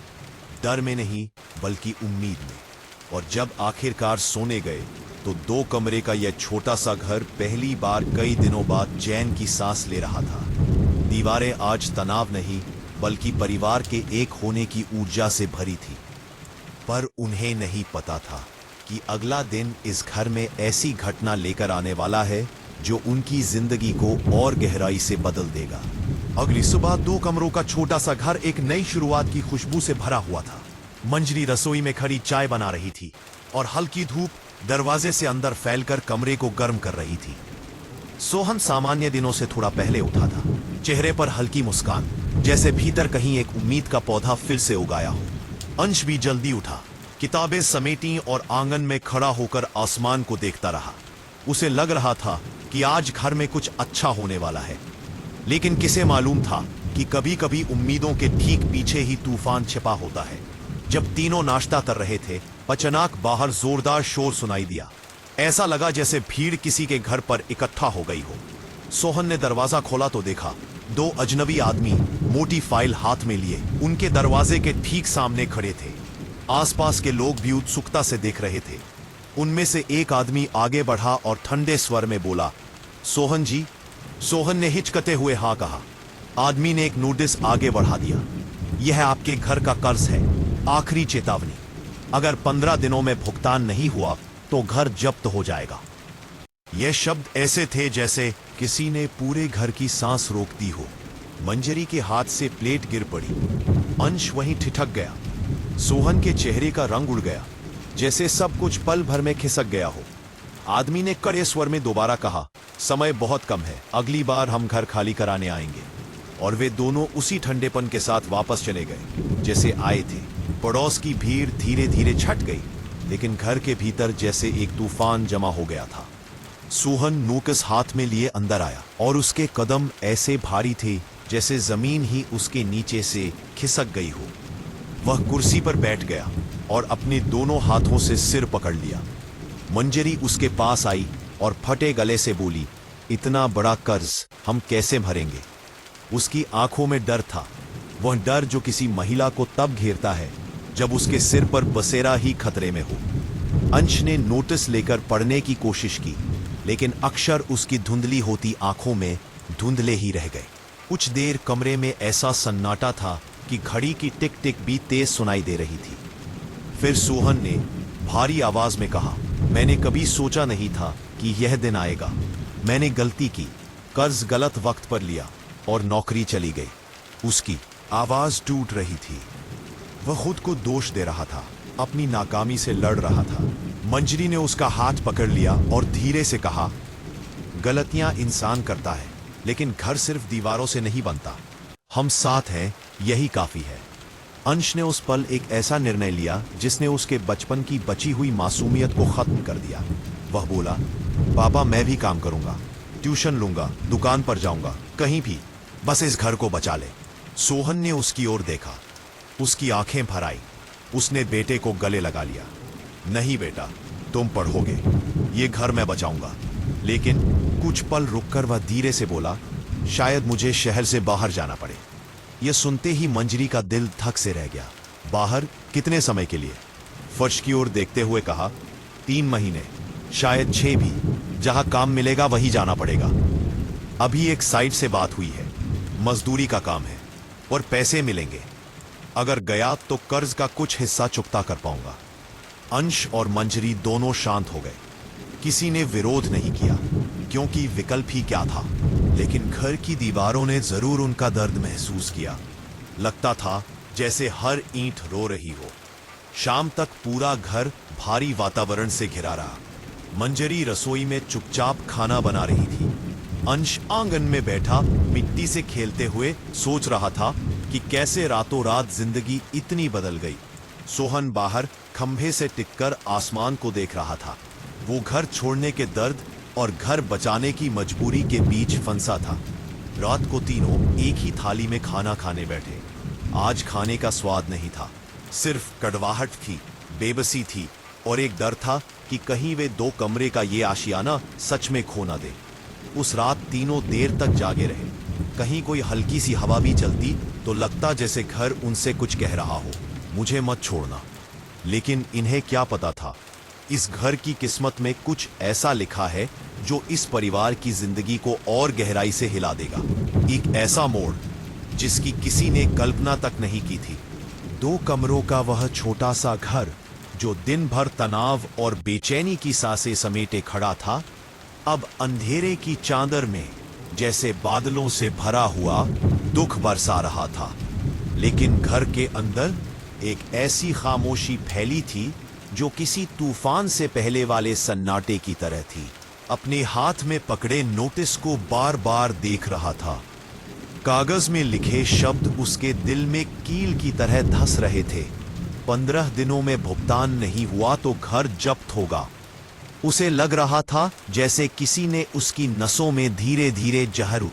डर में नहीं बल्कि उम्मीद में। और जब आखिरकार सोने गए तो 2 कमरे का यह छोटा सा घर पहली बार कई दिनों बाद चैन की सांस ले रहा था। दीवारें आज तनाव नहीं बल्कि परिवार के एक होने की ऊर्जा से भरी थी। पर उन्हें नहीं पता था कि अगला दिन इस घर में ऐसी घटना लेकर आने वाला है जो उनकी जिंदगी को और गहराई से बदल देगा। अगली सुबह 2 कमरों का छोटा सा घर एक नई शुरुआत की खुशबू से भरा हुआ था। मंजरी रसोई में खड़ी चाय बना रही थी और हल्की धूप दरवाजे से अंदर फैलकर कमरे को गर्म कर रही थी। सोहन सामान्य दिनों से थोड़ा पहले उठा था, चेहरे पर हल्की मुस्कान, जैसे भीतर कहीं एक उम्मीद का पौधा फिर से उगाया हो। अंश भी जल्दी उठा, किताबें समेटी और आंगन में खड़ा होकर आसमान को देखता रहा। उसे लग रहा था कि आज घर में कुछ अच्छा होने वाला है, लेकिन किसे मालूम था कि कभी कभी उम्मीदों के ठीक पीछे ही तूफान छिपा होता है। जब तीनों नाश्ता कर रहे थे, अचानक बाहर जोरदार शोर सुनाई दिया। ऐसा लगा जैसे भीड़ किसी के घर पर इकट्ठा हो गई हो। सोहन ने दरवाजा खोला तो देखा 2 अजनबी आदमी मोटी फाइल हाथ में लिए उनके दरवाजे के ठीक सामने खड़े थे। आसपास के लोग भी उत्सुकता से देख रहे थे। उनमें से एक आदमी आगे बढ़ा और ठंडे स्वर में बोला, सोहन जी। सोहन ने हिचकते हुए हाँ कहा। आदमी ने एक नोटिस आगे बढ़ा दिया, यह आपके घर का कर्ज है, आखिरी चेतावनी। अगर 15 दिनों में भुगतान नहीं हुआ तो घर जब्त हो जाएगा। यह शब्द ऐसे थे जैसे किसी ने पूरे घर की सांस रोक दी हो। मंजरी के हाथ से प्लेट गिर पड़ी। अंश वहीं ठिठक गया। सोहन के चेहरे का रंग उड़ गया, जैसे सब कुछ पल भर में खिसक गया हो। आदमी ने कड़े स्वर में दोबारा कहा, समय बहुत कम है, अगली बार हम घर खाली कराने आएंगे। और वे दोनों उसी ठंडेपन के साथ वापस चले गए जैसे आए थे। पड़ोस की भीड़ धीरे धीरे छट गई, लेकिन घर के भीतर जैसे एक तूफान जमा हो गया था। सोहन नोटिस हाथ में लिए अंदर आया और उसके कदम ऐसे भारी थे जैसे जमीन ही उसके नीचे से खिसक गई हो। वह कुर्सी पर बैठ गया और अपने दोनों हाथों से सिर पकड़ लिया। मंजरी उसके पास आई और फटे गले से बोली, इतना बड़ा कर्ज हम कैसे भरेंगे? उसकी आंखों में डर था, वह डर जो किसी महिला को तब घेरता है जब उसके सिर पर बसेरा ही खतरे में हो। अंश ने नोटिस लेकर पढ़ने की कोशिश की, लेकिन अक्षर उसकी धुंधली होती आंखों में धुंधले ही रह गए। कुछ देर कमरे में ऐसा सन्नाटा था कि घड़ी की टिक टिक भी तेज सुनाई दे रही थी। फिर सोहन ने भारी आवाज में कहा, मैंने कभी सोचा नहीं था कि यह दिन आएगा। मैंने गलती की, कर्ज गलत वक्त पर लिया और नौकरी चली गई। उसकी आवाज टूट रही थी। वह खुद को दोष दे रहा था, अपनी नाकामी से लड़ रहा था। मंजरी ने उसका हाथ पकड़ लिया और धीरे से कहा, गलतियां इंसान करता है, लेकिन घर सिर्फ दीवारों से नहीं बनता। हम साथ हैं, यही काफी है। अंश ने उस पल एक ऐसा निर्णय लिया जिसने उसके बचपन की बची हुई मासूमियत को खत्म कर दिया। वह बोला, पापा मैं भी काम करूंगा, ट्यूशन लूंगा, दुकान पर जाऊंगा, कहीं भी, बस इस घर को बचा ले। सोहन ने उसकी ओर देखा, उसकी आंखें भर आई। उसने बेटे को गले लगा लिया। नहीं बेटा, तुम पढ़ोगे, ये घर मैं बचाऊंगा। लेकिन कुछ पल रुककर वह धीरे से बोला, शायद मुझे शहर से बाहर जाना पड़े। यह सुनते ही मंजरी का दिल धक से रह गया। बाहर कितने समय के लिए? फर्श की ओर देखते हुए कहा, 3 महीने, शायद 6 भी। जहां काम मिलेगा वहीं जाना पड़ेगा। अभी एक साइड से बात हुई है, मजदूरी का काम है और पैसे मिलेंगे। अगर गया तो कर्ज का कुछ हिस्सा चुकता कर पाऊंगा। अंश और मंजरी दोनों शांत हो गए। किसी ने विरोध नहीं किया, क्योंकि विकल्प ही क्या था। लेकिन घर की दीवारों ने जरूर उनका दर्द महसूस किया। लगता था जैसे हर ईंट रो रही हो। शाम तक पूरा घर भारी वातावरण से घिरा रहा। मंजरी रसोई में चुपचाप खाना बना रही थी। अंश आंगन में बैठा मिट्टी से खेलते हुए सोच रहा था कि कैसे रातों रात जिंदगी इतनी बदल गई। सोहन बाहर खंभे से टिककर आसमान को देख रहा था। वो घर छोड़ने के दर्द और घर बचाने की मजबूरी के बीच फंसा था। रात को तीनों एक ही थाली में खाना खाने बैठे। आज खाने का स्वाद नहीं था, सिर्फ कड़वाहट थी, बेबसी थी और एक डर था कि कहीं वे 2 कमरे का ये आशियाना सच में खो ना दे। उस रात तीनों देर तक जागे रहे। कहीं कोई हल्की सी हवा भी चलती तो लगता जैसे घर उनसे कुछ कह रहा हो, मुझे मत छोड़ना। लेकिन इन्हें क्या पता था, इस घर की किस्मत में कुछ ऐसा लिखा है जो इस परिवार की जिंदगी को और गहराई से हिला देगा। एक ऐसा मोड़ जिसकी किसी ने कल्पना तक नहीं की थी। 2 कमरों का वह छोटा सा घर जो दिन भर तनाव और बेचैनी की सांसें समेटे खड़ा था, अब अंधेरे की चादर में जैसे बादलों से भरा हुआ दुख बरसा रहा था। लेकिन घर के अंदर एक ऐसी खामोशी फैली थी जो किसी तूफान से पहले वाले सन्नाटे की तरह थी। अपने हाथ में पकड़े नोटिस को बार बार देख रहा था। कागज में लिखे शब्द उसके दिल में कील की तरह धंस रहे थे। 15 दिनों में भुगतान नहीं हुआ तो घर जब्त होगा। उसे लग रहा था जैसे किसी ने उसकी नसों में धीरे धीरे जहर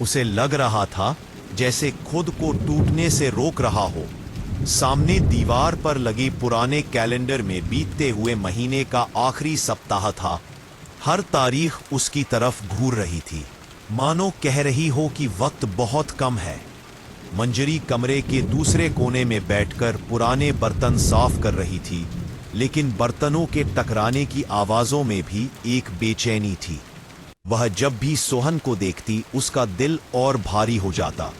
उसे लग रहा था जैसे खुद को टूटने से रोक रहा हो। सामने दीवार पर लगे पुराने कैलेंडर में बीतते हुए महीने का आखिरी सप्ताह था। हर तारीख उसकी तरफ घूर रही थी, मानो कह रही हो कि वक्त बहुत कम है। मंजरी कमरे के दूसरे कोने में बैठकर पुराने बर्तन साफ कर रही थी, लेकिन बर्तनों के टकराने की आवाजों में भी एक बेचैनी थी। वह जब भी सोहन को देखती उसका दिल और भारी हो जाता।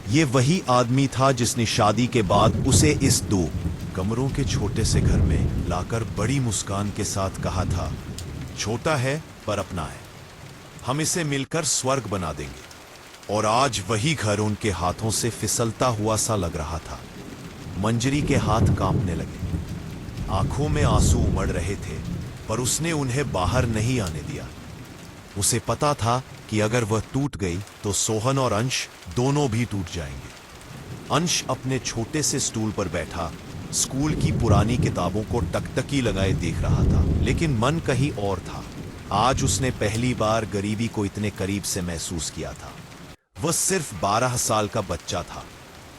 ये वही आदमी था जिसने शादी के बाद उसे इस 2 कमरों के छोटे से घर में लाकर बड़ी मुस्कान के साथ कहा था, छोटा है पर अपना है, हम इसे मिलकर स्वर्ग बना देंगे। और आज वही घर उनके हाथों से फिसलता हुआ सा लग रहा था। मंजरी के हाथ कांपने लगे, आंखों में आंसू उमड़ रहे थे, पर उसने उन्हें बाहर नहीं आने दिया। उसे पता था कि अगर वह टूट गई तो सोहन और अंश दोनों भी टूट जाएंगे। अंश अपने छोटे से स्टूल पर बैठा स्कूल की पुरानी किताबों को टकटकी लगाए देख रहा था, लेकिन मन कहीं और था। आज उसने पहली बार गरीबी को इतने करीब से महसूस किया था। वह सिर्फ 12 साल का बच्चा था,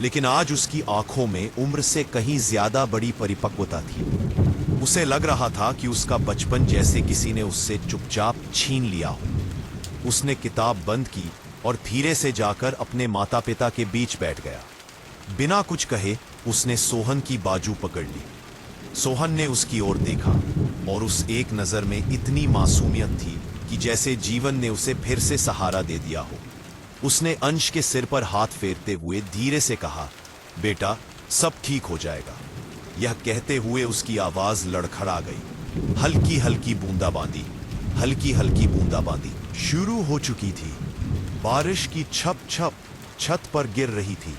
लेकिन आज उसकी आंखों में उम्र से कहीं ज्यादा बड़ी परिपक्वता थी। उसे लग रहा था कि उसका बचपन जैसे किसी ने उससे चुपचाप छीन लिया हो। उसने किताब बंद की और धीरे से जाकर अपने माता पिता के बीच बैठ गया। बिना कुछ कहे उसने सोहन की बाजू पकड़ ली। सोहन ने उसकी ओर देखा और उस एक नजर में इतनी मासूमियत थी कि जैसे जीवन ने उसे फिर से सहारा दे दिया हो। उसने अंश के सिर पर हाथ फेरते हुए धीरे से कहा, बेटा सब ठीक हो जाएगा। यह कहते हुए उसकी आवाज लड़खड़ा गई। हल्की हल्की बूंदाबांदी, हल्की हल्की बूंदाबांदी शुरू हो चुकी थी। बारिश की छप छप छत पर गिर रही थी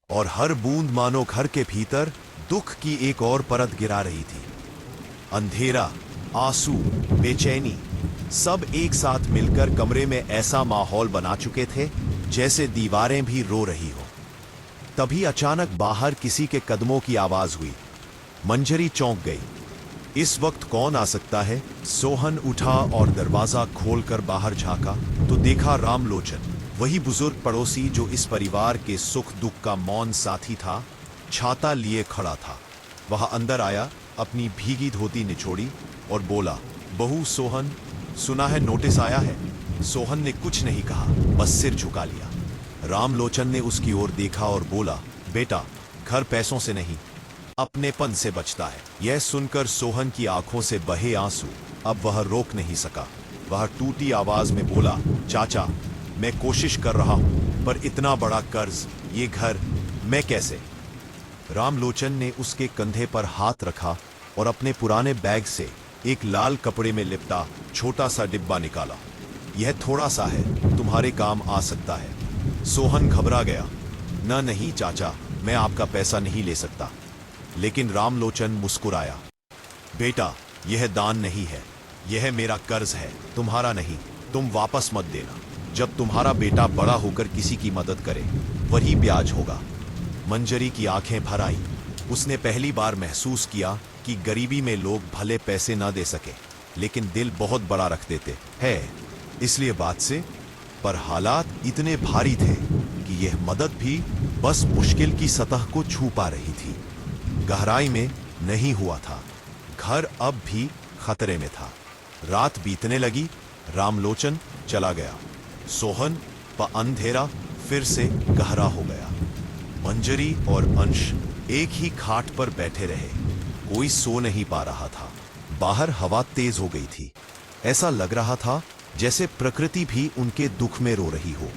और हर बूंद मानो घर के भीतर दुख की एक और परत गिरा रही थी। अंधेरा, आंसू, बेचैनी सब एक साथ मिलकर कमरे में ऐसा माहौल बना चुके थे जैसे दीवारें भी रो रही हो। तभी अचानक बाहर किसी के कदमों की आवाज हुई। मंजरी चौंक गई। इस वक्त कौन आ सकता है? सोहन उठा और दरवाजा खोलकर बाहर झांका तो देखा रामलोचन, वही बुजुर्ग पड़ोसी जो इस परिवार के सुख दुख का मौन साथी था, छाता लिए खड़ा था। वह अंदर आया, अपनी भीगी धोती निचोड़ी और बोला, बहू सोहन, सुना है नोटिस आया है। सोहन ने कुछ नहीं कहा, बस सिर झुका लिया। रामलोचन ने उसकी ओर देखा और बोला, बेटा घर पैसों से नहीं अपनेपन से बचता है। यह सुनकर सोहन की आंखों से बहे आंसू अब वह रोक नहीं सका। वह टूटी आवाज में बोला, चाचा मैं कोशिश कर रहा हूं, पर इतना बड़ा कर्ज, ये घर, मैं कैसे? रामलोचन ने उसके कंधे पर हाथ रखा और अपने पुराने बैग से एक लाल कपड़े में लिपटा छोटा सा डिब्बा निकाला। यह थोड़ा सा है, तुम्हारे काम आ सकता है। सोहन घबरा गया। नहीं चाचा, मैं आपका पैसा नहीं ले सकता। लेकिन रामलोचन मुस्कुराया, बेटा यह दान नहीं है, यह मेरा कर्ज है, तुम्हारा नहीं, तुम वापस मत देना। जब तुम्हारा बेटा बड़ा होकर किसी की मदद करे वही ब्याज होगा। मंजरी की आंखें भर आईं। उसने पहली बार महसूस किया कि गरीबी में लोग भले पैसे ना दे सके, लेकिन दिल बहुत बड़ा रख देते हैं। इसलिए बात से, पर हालात इतने भारी थे कि यह मदद भी बस मुश्किल की सतह को छू पा रही थी। गहराई में नहीं हुआ था। घर अब भी खतरे में था। रात बीतने लगी, रामलोचन चला गया। सोहन का अंधेरा फिर से गहरा हो गया। मंजरी और अंश एक ही खाट पर बैठे रहे। कोई सो नहीं पा रहा था। बाहर हवा तेज हो गई थी। ऐसा लग रहा था जैसे प्रकृति भी उनके दुख में रो रही हो।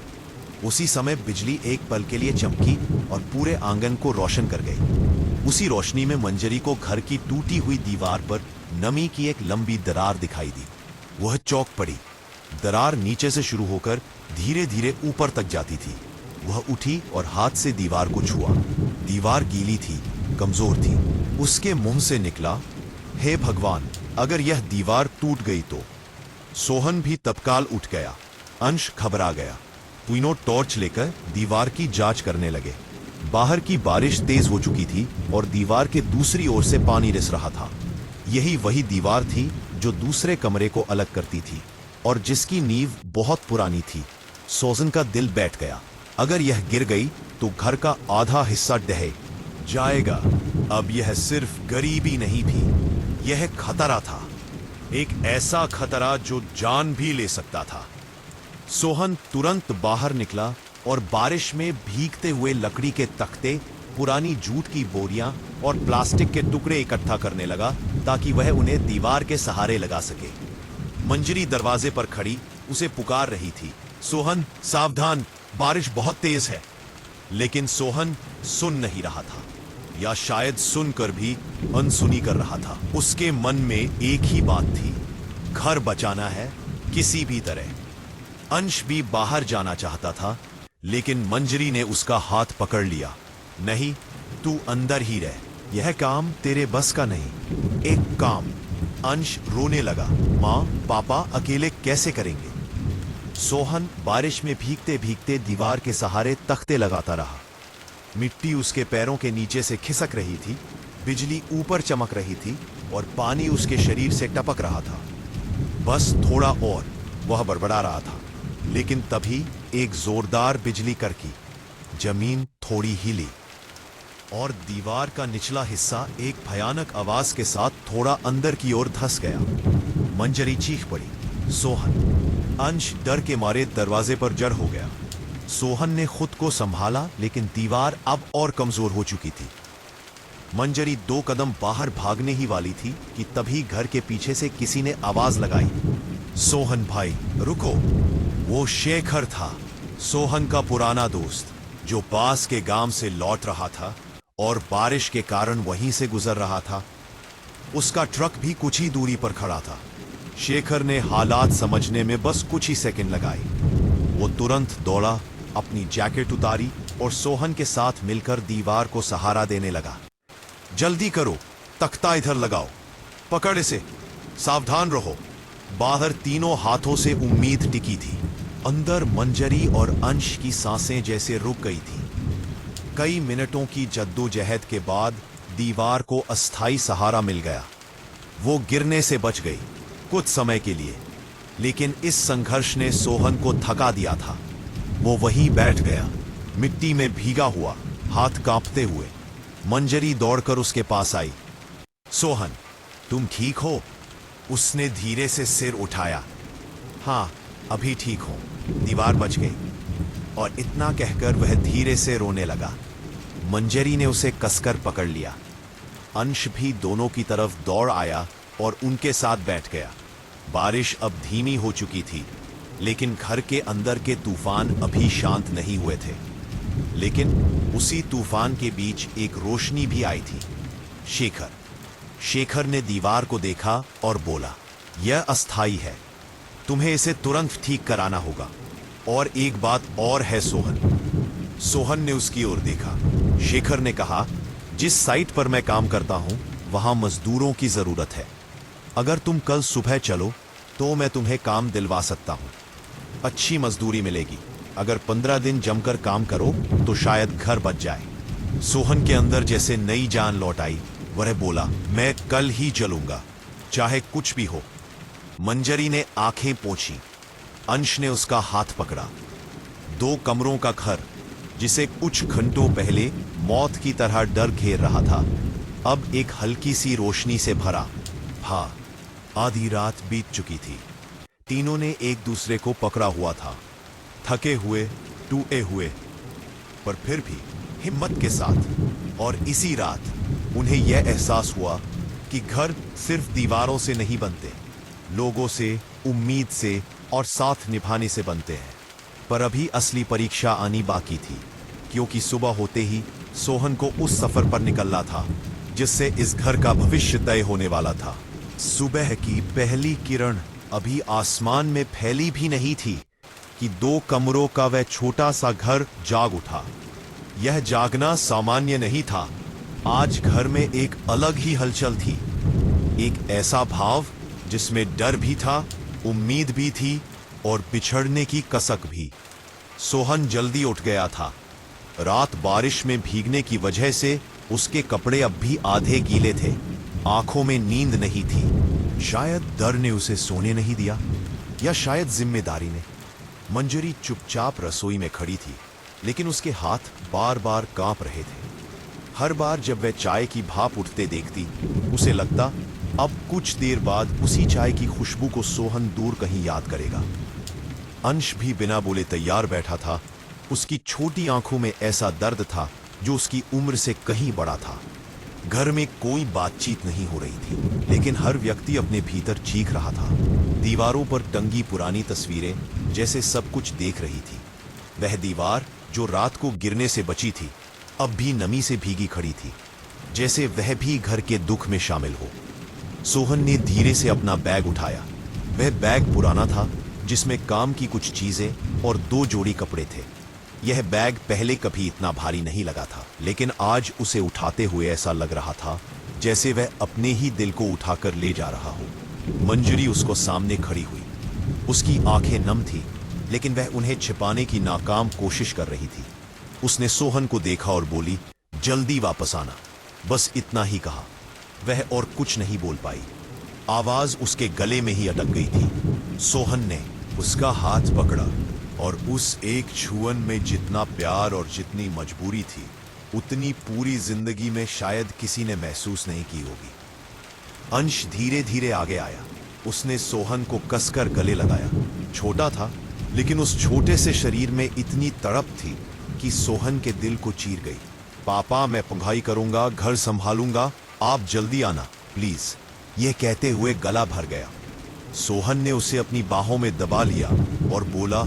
उसी समय बिजली एक पल के लिए चमकी और पूरे आंगन को रोशन कर गई। उसी रोशनी में मंजरी को घर की टूटी हुई दीवार पर नमी की एक लंबी दरार दिखाई दी। वह चौंक पड़ी। दरार नीचे से शुरू होकर धीरे धीरे ऊपर तक जाती थी। वह उठी और हाथ से दीवार को छुआ। दीवार गीली थी, कमजोर थी। उसके मुंह से निकला, हे भगवान, अगर यह दीवार टूट गई तो। सोहन भी तत्काल उठ गया। अंश घबरा गया। तीनों टॉर्च लेकर दीवार की जांच करने लगे। बाहर की बारिश तेज हो चुकी थी और दीवार के दूसरी ओर से पानी रिस रहा था। यही वही दीवार थी जो दूसरे कमरे को अलग करती थी और जिसकी नींव बहुत पुरानी थी। सोहन का दिल बैठ गया। अगर यह गिर गई तो घर का आधा हिस्सा ढह जाएगा। अब यह सिर्फ गरीबी नहीं थी, यह खतरा था, एक ऐसा खतरा जो जान भी ले सकता था। सोहन तुरंत बाहर निकला और बारिश में भीगते हुए लकड़ी के तख्ते, पुरानी जूट की बोरियां और प्लास्टिक के टुकड़े इकट्ठा करने लगा ताकि वह उन्हें दीवार के सहारे लगा सके। मंजरी दरवाजे पर खड़ी उसे पुकार रही थी, सोहन सावधान, बारिश बहुत तेज है। लेकिन सोहन सुन नहीं रहा था, या शायद सुनकर भी अनसुनी कर रहा था। उसके मन में एक ही बात थी, घर बचाना है किसी भी तरह। अंश भी बाहर जाना चाहता था, लेकिन मंजरी ने उसका हाथ पकड़ लिया। नहीं, तू अंदर ही रह, यह काम तेरे बस का नहीं। एक काम। अंश रोने लगा, माँ पापा अकेले कैसे करेंगे। सोहन बारिश में भीगते भीगते दीवार के सहारे तख्ते लगाता रहा। मिट्टी उसके पैरों के नीचे से खिसक रही थी, बिजली ऊपर चमक रही थी और पानी उसके शरीर से टपक रहा था। बस थोड़ा और, वह बड़बड़ा रहा था। लेकिन तभी एक जोरदार बिजली कड़की, जमीन थोड़ी हिली और दीवार का निचला हिस्सा एक भयानक आवाज के साथ थोड़ा अंदर की ओर धंस गया। मंजरी चीख पड़ी, सोहन। अंश डर के मारे दरवाजे पर जड़ हो गया। सोहन ने खुद को संभाला, लेकिन दीवार अब और कमजोर हो चुकी थी। मंजरी 2 कदम बाहर भागने ही वाली थी कि तभी घर के पीछे से किसी ने आवाज लगाई, सोहन भाई रुको। वो शेखर था, सोहन का पुराना दोस्त, जो पास के गांव से लौट रहा था और बारिश के कारण वहीं से गुजर रहा था। उसका ट्रक भी कुछ ही दूरी पर खड़ा था। शेखर ने हालात समझने में बस कुछ ही सेकंड लगाए। वो तुरंत दौड़ा, अपनी जैकेट उतारी और सोहन के साथ मिलकर दीवार को सहारा देने लगा। जल्दी करो, तख्ता इधर लगाओ, पकड़ इसे, सावधान रहो। बाहर तीनों हाथों से उम्मीद टिकी थी। अंदर मंजरी और अंश की सांसें जैसे रुक गई थी। कई मिनटों की जद्दोजहद के बाद दीवार को अस्थाई सहारा मिल गया। वो गिरने से बच गई कुछ समय के लिए, लेकिन इस संघर्ष ने सोहन को थका दिया था। वो वहीं बैठ गया, मिट्टी में भीगा हुआ, हाथ कांपते हुए। मंजरी दौड़कर उसके पास आई। सोहन, तुम ठीक हो? उसने धीरे से सिर उठाया। हाँ, अभी ठीक हूं, दीवार बच गई। और इतना कहकर वह धीरे से रोने लगा। मंजरी ने उसे कसकर पकड़ लिया। अंश भी दोनों की तरफ दौड़ आया और उनके साथ बैठ गया। बारिश अब धीमी हो चुकी थी, लेकिन घर के अंदर के तूफान अभी शांत नहीं हुए थे। लेकिन उसी तूफान के बीच एक रोशनी भी आई थी। शेखर। शेखर ने दीवार को देखा और बोला, यह अस्थाई है, तुम्हें इसे तुरंत ठीक कराना होगा। और एक बात और है सोहन। सोहन ने उसकी ओर देखा। शेखर ने कहा, जिस साइट पर मैं काम करता हूं वहां मजदूरों की जरूरत है। अगर तुम कल सुबह चलो तो मैं तुम्हें काम दिलवा सकता हूं। अच्छी मजदूरी मिलेगी। अगर 15 दिन जमकर काम करो तो शायद घर बच जाए। सोहन के अंदर जैसे नई जान लौट आई। वह बोला, मैं कल ही चलूंगा, चाहे कुछ भी हो। मंजरी ने आंखें पोंछी। अंश ने उसका हाथ पकड़ा। 2 कमरों का घर, जिसे कुछ घंटों पहले मौत की तरह डर घेर रहा था, अब एक हल्की सी रोशनी से भरा। हाँ, आधी रात बीत चुकी थी। तीनों ने एक दूसरे को पकड़ा हुआ था, थके हुए, टूटे हुए, पर फिर भी हिम्मत के साथ। और इसी रात उन्हें यह एहसास हुआ कि घर सिर्फ दीवारों से नहीं बनते, लोगों से, उम्मीद से और साथ निभाने से बनते हैं। पर अभी असली परीक्षा आनी बाकी थी, क्योंकि सुबह होते ही सोहन को उस सफर पर निकलना था जिससे इस घर का भविष्य तय होने वाला था। सुबह की पहली किरण अभी आसमान में फैली भी नहीं थी कि 2 कमरों का वह छोटा सा घर जाग उठा। यह जागना सामान्य नहीं था। आज घर में एक अलग ही हलचल थी, एक ऐसा भाव जिसमें डर भी था, उम्मीद भी थी और बिछड़ने की कसक भी। सोहन जल्दी उठ गया था। रात बारिश में भीगने की वजह से उसके कपड़े अब भी आधे गीले थे। आंखों में नींद नहीं थी। शायद डर ने उसे सोने नहीं दिया, या शायद जिम्मेदारी ने। मंजरी चुपचाप रसोई में खड़ी थी, लेकिन उसके हाथ बार बार कांप रहे थे। हर बार जब वह चाय की भाप उठते देखती, उसे लगता अब कुछ देर बाद उसी चाय की खुशबू को सोहन दूर कहीं याद करेगा। अंश भी बिना बोले तैयार बैठा था। उसकी छोटी आंखों में ऐसा दर्द था जो उसकी उम्र से कहीं बड़ा था। घर में कोई बातचीत नहीं हो रही थी, लेकिन हर व्यक्ति अपने भीतर चीख रहा था। दीवारों पर टंगी पुरानी तस्वीरें जैसे सब कुछ देख रही थी। वह दीवार जो रात को गिरने से बची थी, अब भी नमी से भीगी खड़ी थी, जैसे वह भी घर के दुख में शामिल हो। सोहन ने धीरे से अपना बैग उठाया। वह बैग पुराना था, जिसमें काम की कुछ चीजें और 2 जोड़ी कपड़े थे। यह बैग पहले कभी इतना भारी नहीं लगा था, लेकिन आज उसे उठाते हुए ऐसा लग रहा था जैसे वह अपने ही दिल को उठाकर ले जा रहा हो। मंजरी उसको सामने खड़ी हुई। उसकी आंखें नम थी, लेकिन वह उन्हें छिपाने की नाकाम कोशिश कर रही थी। उसने सोहन को देखा और बोली, जल्दी वापस आना। बस इतना ही कहा। वह और कुछ नहीं बोल पाई। आवाज उसके गले में ही अटक गई थी। सोहन ने उसका हाथ पकड़ा और उस एक छुअन में जितना प्यार और जितनी मजबूरी थी, उतनी पूरी जिंदगी में शायद किसी ने महसूस नहीं की होगी। अंश धीरे धीरे आगे आया। उसने सोहन को कसकर गले लगाया। छोटा था, लेकिन उस छोटे से शरीर में इतनी तड़प थी कि सोहन के दिल को चीर गई। पापा, मैं पढ़ाई करूंगा, घर संभालूंगा, आप जल्दी आना प्लीज। यह कहते हुए गला भर गया। सोहन ने उसे अपनी बाहों में दबा लिया और बोला,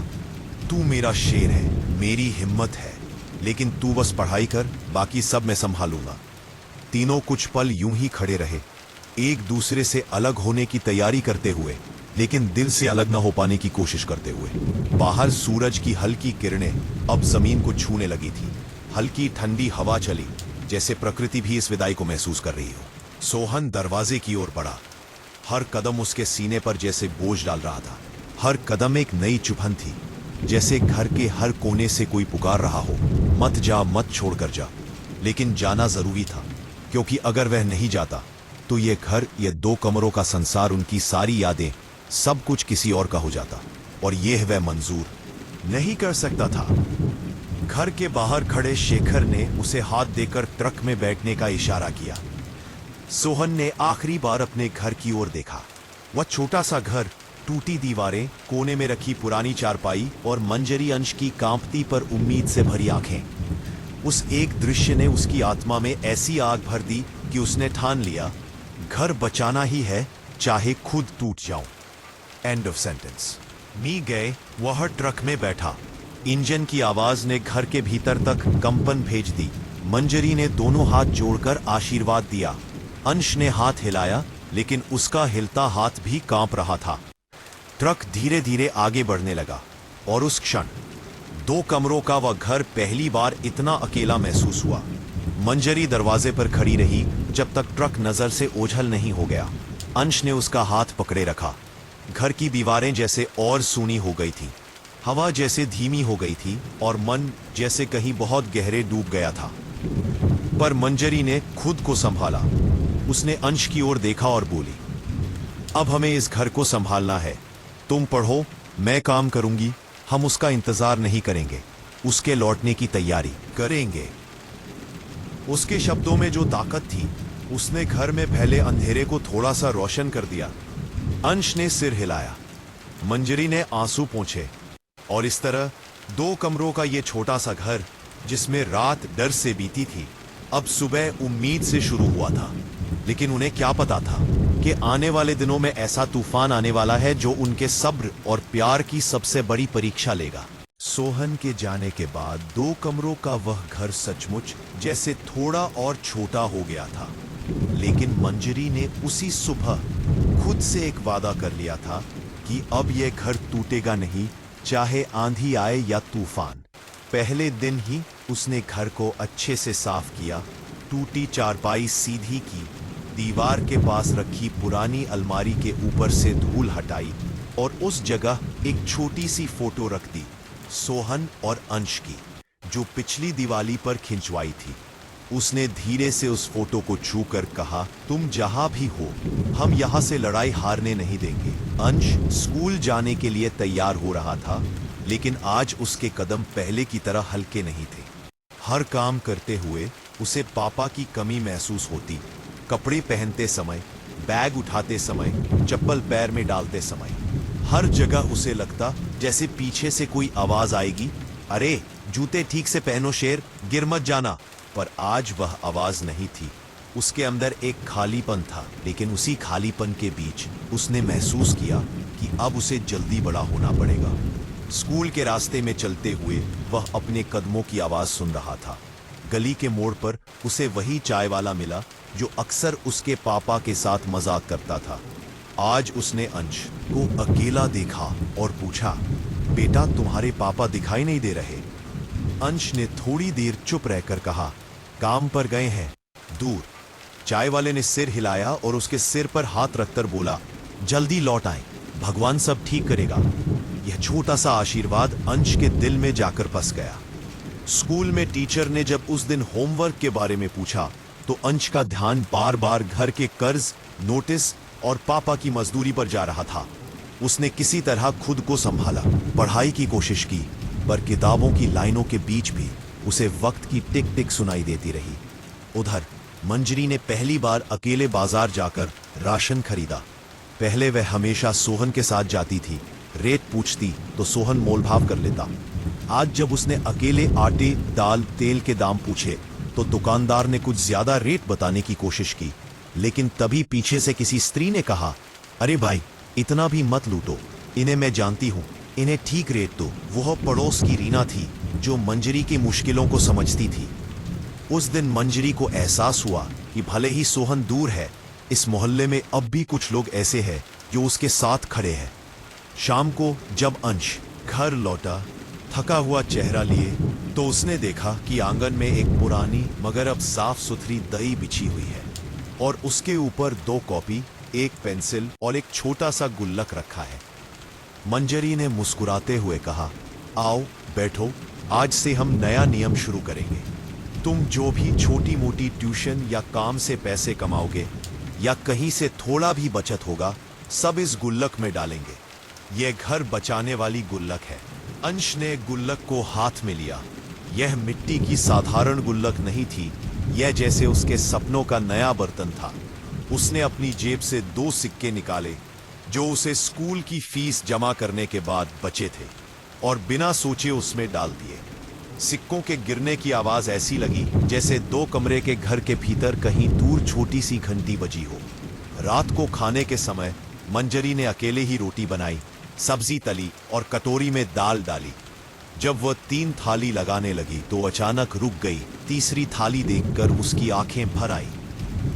तू मेरा शेर है, मेरी हिम्मत है, लेकिन तू बस पढ़ाई कर, बाकी सब मैं संभालूंगा। तीनों कुछ पल यूं ही खड़े रहे, एक दूसरे से अलग होने की तैयारी करते हुए, लेकिन दिल से अलग न हो पाने की कोशिश करते हुए। बाहर सूरज की हल्की किरणें अब जमीन को छूने लगी थी। हल्की ठंडी हवा चली, जैसे प्रकृति भी इस विदाई को महसूस कर रही हो। सोहन दरवाजे की ओर बढ़ा। हर कदम उसके सीने पर जैसे बोझ डाल रहा था। हर कदम एक नई चुभन थी, जैसे घर के हर कोने से कोई पुकार रहा हो, मत जा, मत छोड़कर जा। लेकिन जाना जरूरी था, क्योंकि अगर वह नहीं जाता तो ये घर, ये 2 कमरों का संसार, उनकी सारी यादें, सब कुछ किसी और का हो जाता, और यह वह मंजूर नहीं कर सकता था। घर के बाहर खड़े शेखर ने उसे हाथ देकर ट्रक में बैठने का इशारा किया। सोहन ने आखिरी बार अपने घर की ओर देखा। वह छोटा सा घर, टूटी दीवारें, कोने में रखी पुरानी चारपाई और मंजरी अंश की कांपती पर उम्मीद से भरी आंखें। उस एक दृश्य ने उसकी आत्मा में ऐसी आग भर दी कि उसने ठान लिया, घर बचाना ही है, चाहे खुद टूट जाऊं। End of sentence. मी गए, वह ट्रक में बैठा। इंजन की आवाज ने घर के भीतर तक कंपन भेज दी। मंजरी ने दोनों हाथ जोड़कर आशीर्वाद दिया। अंश ने हाथ हिलाया, लेकिन उसका हिलता हाथ भी कांप रहा था। ट्रक धीरे धीरे आगे बढ़ने लगा, और उस क्षण 2 कमरों का वह घर पहली बार इतना अकेला महसूस हुआ। मंजरी दरवाजे पर खड़ी रही जब तक ट्रक नजर से ओझल नहीं हो गया। अंश ने उसका हाथ पकड़े रखा। घर की दीवारें जैसे और सूनी हो गई थी, हवा जैसे धीमी हो गई थी, और मन जैसे कहीं बहुत गहरे डूब गया था। पर मंजरी ने खुद को संभाला। उसने अंश की ओर देखा और बोली, अब हमें इस घर को संभालना है। तुम पढ़ो, मैं काम करूंगी। हम उसका इंतजार नहीं करेंगे, उसके लौटने की तैयारी करेंगे। उसके शब्दों में जो ताकत थी, उसने घर में फैले अंधेरे को थोड़ा सा रोशन कर दिया। अंश ने सिर हिलाया। मंजरी ने आंसू पोंछे, और इस तरह 2 कमरों का ये छोटा सा घर, जिसमें रात डर से बीती थी, अब सुबह उम्मीद से शुरू हुआ था। लेकिन उन्हें क्या पता था कि आने वाले दिनों में ऐसा तूफान आने वाला है जो उनके सब्र और प्यार की सबसे बड़ी परीक्षा लेगा। सोहन के जाने के बाद 2 कमरों का वह घर सचमुच जैसे थोड़ा और छोटा हो गया था। लेकिन मंजरी ने उसी सुबह खुद से एक वादा कर लिया था कि अब यह घर टूटेगा नहीं, चाहे आंधी आए या तूफान। पहले दिन ही उसने घर को अच्छे से साफ किया, टूटी चारपाई सीधी की, दीवार के पास रखी पुरानी अलमारी के ऊपर से धूल हटाई और उस जगह एक छोटी सी फोटो रख दी, सोहन और अंश की, जो पिछली दिवाली पर खिंचवाई थी। उसने धीरे से उस फोटो को छूकर कहा, तुम जहां भी हो, हम यहां से लड़ाई हारने नहीं देंगे। अंश स्कूल जाने के लिए तैयार हो रहा था, लेकिन आज उसके कदम पहले की तरह हल्के नहीं थे। हर काम करते हुए उसे पापा की कमी महसूस होती, कपड़े पहनते समय, बैग उठाते समय, चप्पल पैर में डालते समय। हर जगह उसे लगता जैसे पीछे से कोई आवाज आएगी, अरे जूते ठीक से पहनो शेर, गिर मत जाना। पर आज वह आवाज नहीं थी। उसके अंदर एक खालीपन था, लेकिन उसी खालीपन के बीच उसने महसूस किया कि अब उसे जल्दी बड़ा होना पड़ेगा। स्कूल के रास्ते में चलते हुए वह अपने कदमों की आवाज सुन रहा था। गली के मोड़ पर उसे वही चाय वाला मिला जो अक्सर उसके पापा के साथ मजाक करता था। आज उसने अंश को अकेला देखा और पूछा, बेटा तुम्हारे पापा दिखाई नहीं दे रहे? अंश ने थोड़ी देर चुप रहकर कहा, काम पर गए हैं, दूर। चाय वाले ने सिर हिलाया और उसके सिर पर हाथ रखकर बोला, जल्दी लौट आए, भगवान सब ठीक करेगा। यह छोटा सा आशीर्वाद अंश के दिल में जाकर फंस गया। स्कूल में टीचर ने जब उस दिन होमवर्क के बारे में पूछा तो अंश का ध्यान बार बार घर के कर्ज, नोटिस और पापा की मजदूरी पर जा रहा था। उसने किसी तरह खुद को संभाला, पढ़ाई की कोशिश की, पर किताबों की लाइनों के बीच भी उसे वक्त की टिक टिक सुनाई देती रही। उधर मंजरी ने पहली बार अकेले बाजार जाकर राशन खरीदा। पहले वह हमेशा सोहन के साथ जाती थी, रेट पूछती तो सोहन मोलभाव कर लेता। आज जब उसने अकेले आटे, दाल, तेल के दाम पूछे तो दुकानदार ने कुछ ज्यादा रेट बताने की कोशिश की, लेकिन तभी पीछे से किसी स्त्री ने कहा, अरे भाई इतना भी मत लूटो, इन्हें मैं जानती हूं, इन्हें ठीक रेट दो। वह पड़ोस की रीना थी जो मंजरी की मुश्किलों को समझती थी। उस दिन मंजरी को एहसास हुआ कि भले ही सोहन दूर है, इस मोहल्ले में अब भी कुछ लोग ऐसे हैं जो उसके साथ खड़े हैं। शाम को जब अंश घर लौटा थका हुआ चेहरा लिए, तो उसने देखा कि आंगन में एक पुरानी मगर अब साफ सुथरी दही बिछी हुई है और उसके ऊपर 2 कॉपी, एक पेंसिल और एक छोटा सा गुल्लक रखा है। मंजरी ने मुस्कुराते हुए कहा, आओ बैठो, आज से हम नया नियम शुरू करेंगे। तुम जो भी छोटी मोटी ट्यूशन या काम से पैसे कमाओगे या कहीं से थोड़ा भी बचत होगा, सब इस गुल्लक में डालेंगे। यह घर बचाने वाली गुल्लक है। अंश ने गुल्लक को हाथ में लिया। यह मिट्टी की साधारण गुल्लक नहीं थी, यह जैसे उसके सपनों का नया बर्तन था। उसने अपनी जेब से 2 सिक्के निकाले जो उसे स्कूल की फीस जमा करने के बाद बचे थे और बिना सोचे उसमें डाल दिए। सिक्कों के गिरने की आवाज ऐसी लगी जैसे 2 कमरे के घर के भीतर कहीं दूर छोटी सी घंटी बजी हो। रात को खाने के समय मंजरी ने अकेले ही रोटी बनाई, सब्जी तली और कटोरी में दाल डाली। जब वह 3 थाली लगाने लगी तो अचानक रुक गई। तीसरी थाली देखकर उसकी आंखें भर आई।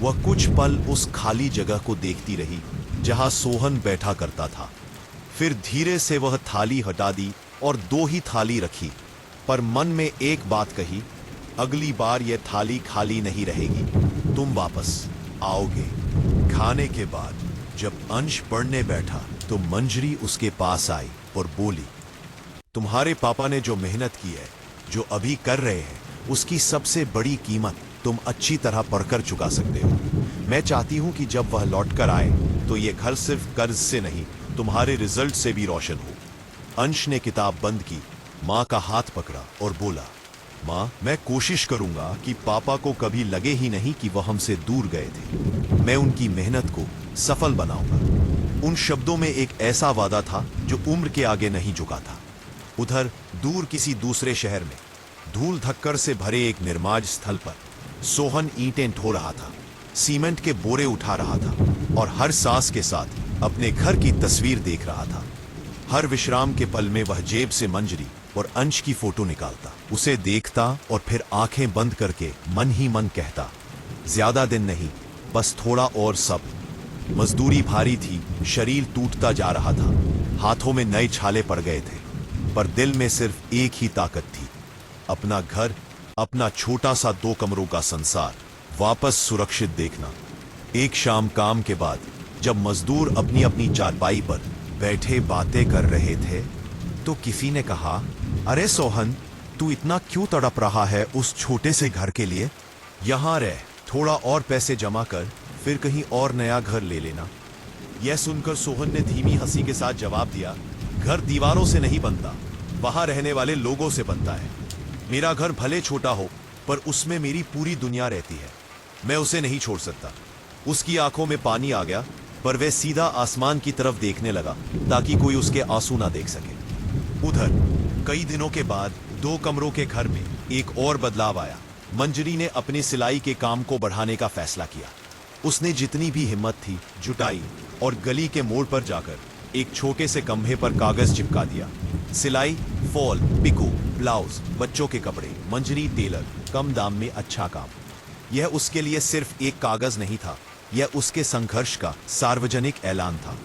वह कुछ पल उस खाली जगह को देखती रही जहां सोहन बैठा करता था। फिर धीरे से वह थाली हटा दी और 2 ही थाली रखी, पर मन में एक बात कही, अगली बार यह थाली खाली नहीं रहेगी, तुम वापस आओगे। खाने के बाद जब अंश पढ़ने बैठा तो मंजरी उसके पास आई और बोली, तुम्हारे पापा ने जो मेहनत की है, जो अभी कर रहे हैं, उसकी सबसे बड़ी कीमत तुम अच्छी तरह पढ़कर चुका सकते हो। मैं चाहती हूं कि जब वह लौटकर आए तो यह घर सिर्फ कर्ज से नहीं, तुम्हारे रिजल्ट से भी रोशन हो। अंश ने किताब बंद की, मां का हाथ पकड़ा और बोला, मां, मैं कोशिश करूंगा कि पापा को कभी लगे ही नहीं कि वह हमसे दूर गए थे। मैं उनकी मेहनत को सफल बनाऊंगा। उन शब्दों में एक ऐसा वादा था जो उम्र के आगे नहीं झुका था। उधर दूर किसी दूसरे शहर में धूल धक्कर से भरे एक निर्माण स्थल पर सोहन ईंटें ढो रहा था, सीमेंट के बोरे उठा रहा था और हर सांस के साथ अपने घर की तस्वीर देख रहा था। हर विश्राम के पल में वह जेब से मंजरी और अंश की फोटो निकालता, उसे देखता और फिर आंखें बंद करके मन ही मन कहता, ज्यादा दिन नहीं, बस थोड़ा और सब। मजदूरी भारी थी, शरीर टूटता जा रहा था, हाथों में नए छाले पड़ गए थे, पर दिल में सिर्फ एक ही ताकत थी, अपना घर, अपना छोटा सा 2 कमरों का संसार वापस सुरक्षित देखना। एक शाम काम के बाद जब मजदूर अपनी अपनी चारपाई पर बैठे बातें कर रहे थे, तो किसी ने कहा, अरे सोहन, तू इतना क्यों तड़प रहा है उस छोटे से घर के लिए? यहां रह, थोड़ा और पैसे जमा कर, फिर कहीं और नया घर ले लेना। यह सुनकर सोहन ने धीमी हंसी के साथ जवाब दिया, घर दीवारों से नहीं बनता, वहां रहने वाले लोगों से बनता है। मेरा घर भले छोटा हो, पर उसमें मेरी पूरी दुनिया रहती है, मैं उसे नहीं छोड़ सकता। उसकी आंखों में पानी आ गया, पर वह सीधा आसमान की तरफ देखने लगा ताकि कोई उसके आंसू ना देख सके। उधर कई दिनों के बाद 2 कमरों के घर में एक और बदलाव आया। मंजरी ने अपनी सिलाई के काम को बढ़ाने का फैसला किया। उसने जितनी भी हिम्मत थी जुटाई और गली के मोड़ पर जाकर एक छोटे से खंभे पर कागज चिपका दिया। सिलाई, फॉल, पिको, ब्लाउज, बच्चों के कपड़े, मंजरी टेलर, कम दाम में अच्छा काम। यह उसके लिए सिर्फ एक कागज नहीं था, यह उसके संघर्ष का सार्वजनिक ऐलान था।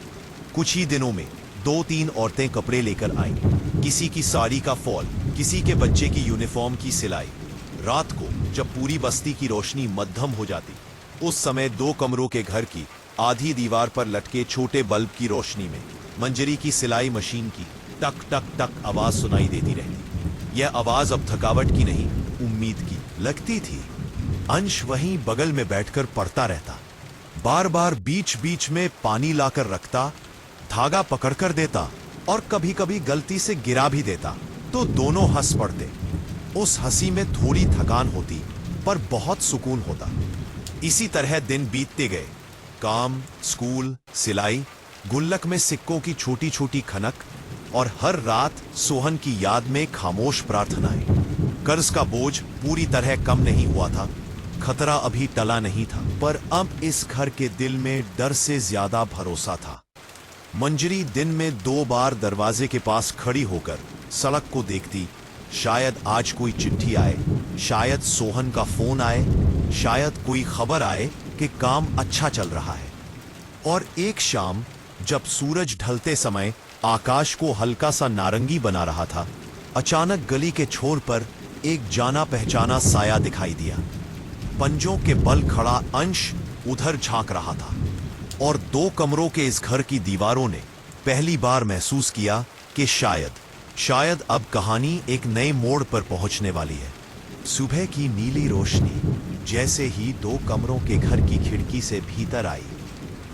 कुछ ही दिनों में 2-3 औरतें कपड़े लेकर आईं, किसी की साड़ी का फॉल, किसी के बच्चे की यूनिफॉर्म की सिलाई। रात को जब पूरी बस्ती की रोशनी मध्यम हो जाती, उस समय 2 कमरों के घर की आधी दीवार पर लटके छोटे बल्ब की रोशनी में मंजरी की सिलाई मशीन की टक टक टक आवाज सुनाई देती रहती। यह आवाज अब थकावट की नहीं, उम्मीद की लगती थी। अंश वहीं बगल में बैठकर पढ़ता रहता, बार बार बीच बीच में पानी लाकर रखता, धागा पकड़कर देता और कभी कभी गलती से गिरा भी देता तो दोनों हंस पड़ते। उस हंसी में थोड़ी थकान होती, पर बहुत सुकून होता। इसी तरह दिन बीतते गए। काम, स्कूल, सिलाई, गुल्लक में सिक्कों की छोटी छोटी खनक और हर रात सोहन की याद में खामोश प्रार्थनाएं। कर्ज का बोझ पूरी तरह कम नहीं हुआ था, खतरा अभी टला नहीं था, पर अब इस घर के दिल में डर से ज्यादा भरोसा था। मंजरी दिन में 2 बार दरवाजे के पास खड़ी होकर सड़क को देखती, शायद आज कोई चिट्ठी आए, शायद सोहन का फोन आए, शायद कोई खबर आए कि काम अच्छा चल रहा है। और एक शाम जब सूरज ढलते समय आकाश को हल्का सा नारंगी बना रहा था, अचानक गली के छोर पर एक जाना पहचाना साया दिखाई दिया। पंजों के बल खड़ा अंश उधर झांक रहा था और 2 कमरों के इस घर की दीवारों ने पहली बार महसूस किया कि शायद अब कहानी एक नए मोड़ पर पहुंचने वाली है। सुबह की नीली रोशनी जैसे ही 2 कमरों के घर की खिड़की से भीतर आई,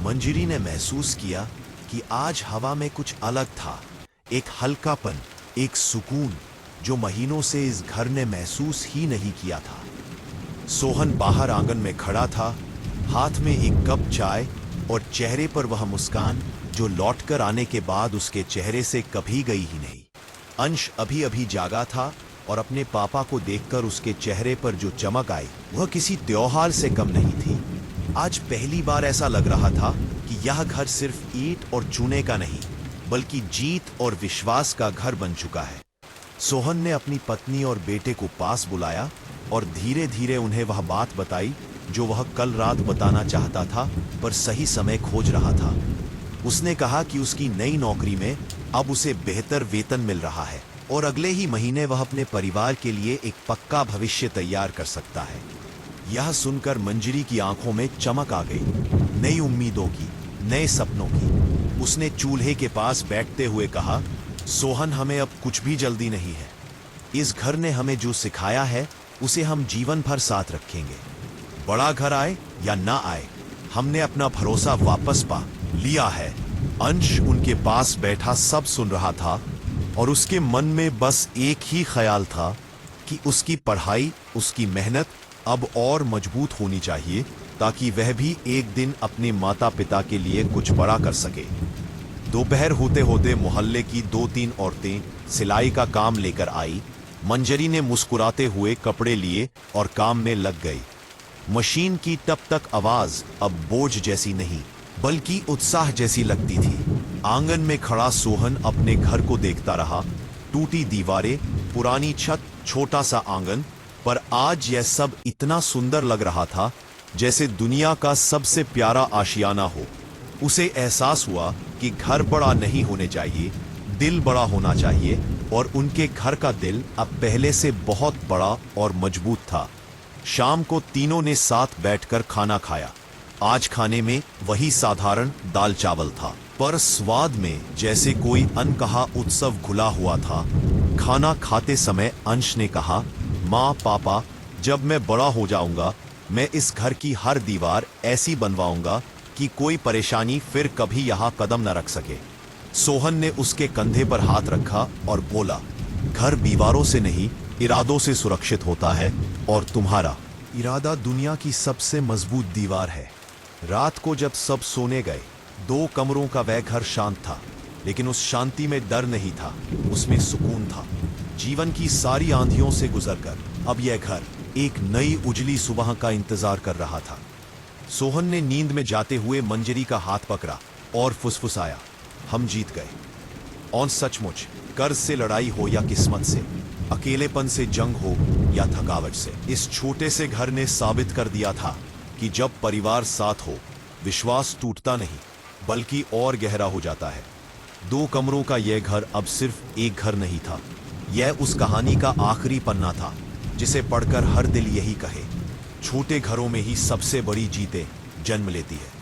मंजरी ने महसूस किया कि आज हवा में कुछ अलग था, एक हल्कापन, एक सुकून जो महीनों से इस घर ने महसूस ही नहीं किया था। सोहन बाहर आंगन में खड़ा था, हाथ में एक कप चाय और चेहरे पर वह मुस्कान जो लौटकर आने के बाद उसके चेहरे से कभी गई ही नहीं। अंश अभी अभी जागा था और अपने पापा को देखकर उसके चेहरे पर जो चमक आई वह किसी त्योहार से कम नहीं थी। आज पहली बार ऐसा लग रहा था कि यह घर सिर्फ ईंट और चूने का नहीं, बल्कि जीत और विश्वास का घर बन चुका है। सोहन ने अपनी पत्नी और बेटे को पास बुलाया और धीरे धीरे उन्हें वह बात बताई जो वह कल रात बताना चाहता था, पर सही समय खोज रहा था। उसने कहा कि उसकी नई नौकरी में अब उसे बेहतर वेतन मिल रहा है और अगले ही महीने वह अपने परिवार के लिए एक पक्का भविष्य तैयार कर सकता है। यह सुनकर मंजरी की आंखों में चमक आ गई, नई उम्मीदों की, नए सपनों की। उसने चूल्हे के पास बैठते हुए कहा, सोहन, हमें अब कुछ भी जल्दी नहीं है। इस घर ने हमें जो सिखाया है उसे हम जीवन भर साथ रखेंगे। बड़ा घर आए या ना आए, हमने अपना भरोसा वापस पा लिया है। अंश उनके पास बैठा सब सुन रहा था और उसके मन में बस एक ही ख्याल था कि उसकी पढ़ाई, उसकी मेहनत अब और मजबूत होनी चाहिए ताकि वह भी एक दिन अपने माता पिता के लिए कुछ बड़ा कर सके। दोपहर होते होते मोहल्ले की 2-3 औरतें सिलाई का काम लेकर आई। मंजरी ने मुस्कुराते हुए कपड़े लिए और काम में लग गई। मशीन की टप टक आवाज अब बोझ जैसी नहीं, बल्कि उत्साह जैसी लगती थी। आंगन में खड़ा सोहन अपने घर को देखता रहा, टूटी दीवारें, पुरानी छत, छोटा सा आंगन, पर आज यह सब इतना सुंदर लग रहा था जैसे दुनिया का सबसे प्यारा आशियाना हो। उसे एहसास हुआ कि घर बड़ा नहीं होने चाहिए, दिल बड़ा होना चाहिए, और उनके घर का दिल अब पहले से बहुत बड़ा और मजबूत था। शाम को तीनों ने साथ बैठकर खाना खाया। आज खाने में वही साधारण दाल चावल था, पर स्वाद में जैसे कोई अनकहा उत्सव घुला हुआ था। खाना खाते समय अंश ने कहा, माँ पापा, जब मैं बड़ा हो जाऊंगा मैं इस घर की हर दीवार ऐसी बनवाऊंगा कि कोई परेशानी फिर कभी यहाँ कदम न रख सके। सोहन ने उसके कंधे पर हाथ रखा और बोला, घर दीवारों से नहीं इरादों से सुरक्षित होता है, और तुम्हारा इरादा दुनिया की सबसे मजबूत दीवार है। रात को जब सब सोने गए, 2 कमरों का वह घर शांत था, लेकिन उस शांति में डर नहीं था, उसमें सुकून था। जीवन की सारी आंधियों से गुजरकर अब यह घर एक नई उजली सुबह का इंतजार कर रहा था। सोहन ने नींद में जाते हुए मंजरी का हाथ पकड़ा और फुसफुसाया, हम जीत गए। और सचमुच कर्ज से लड़ाई हो या किस्मत से, अकेलेपन से जंग हो या थकावट से, इस छोटे से घर ने साबित कर दिया था कि जब परिवार साथ हो, विश्वास टूटता नहीं बल्कि और गहरा हो जाता है। 2 कमरों का यह घर अब सिर्फ एक घर नहीं था, यह उस कहानी का आखिरी पन्ना था जिसे पढ़कर हर दिल यही कहे, छोटे घरों में ही सबसे बड़ी जीतें जन्म लेती है।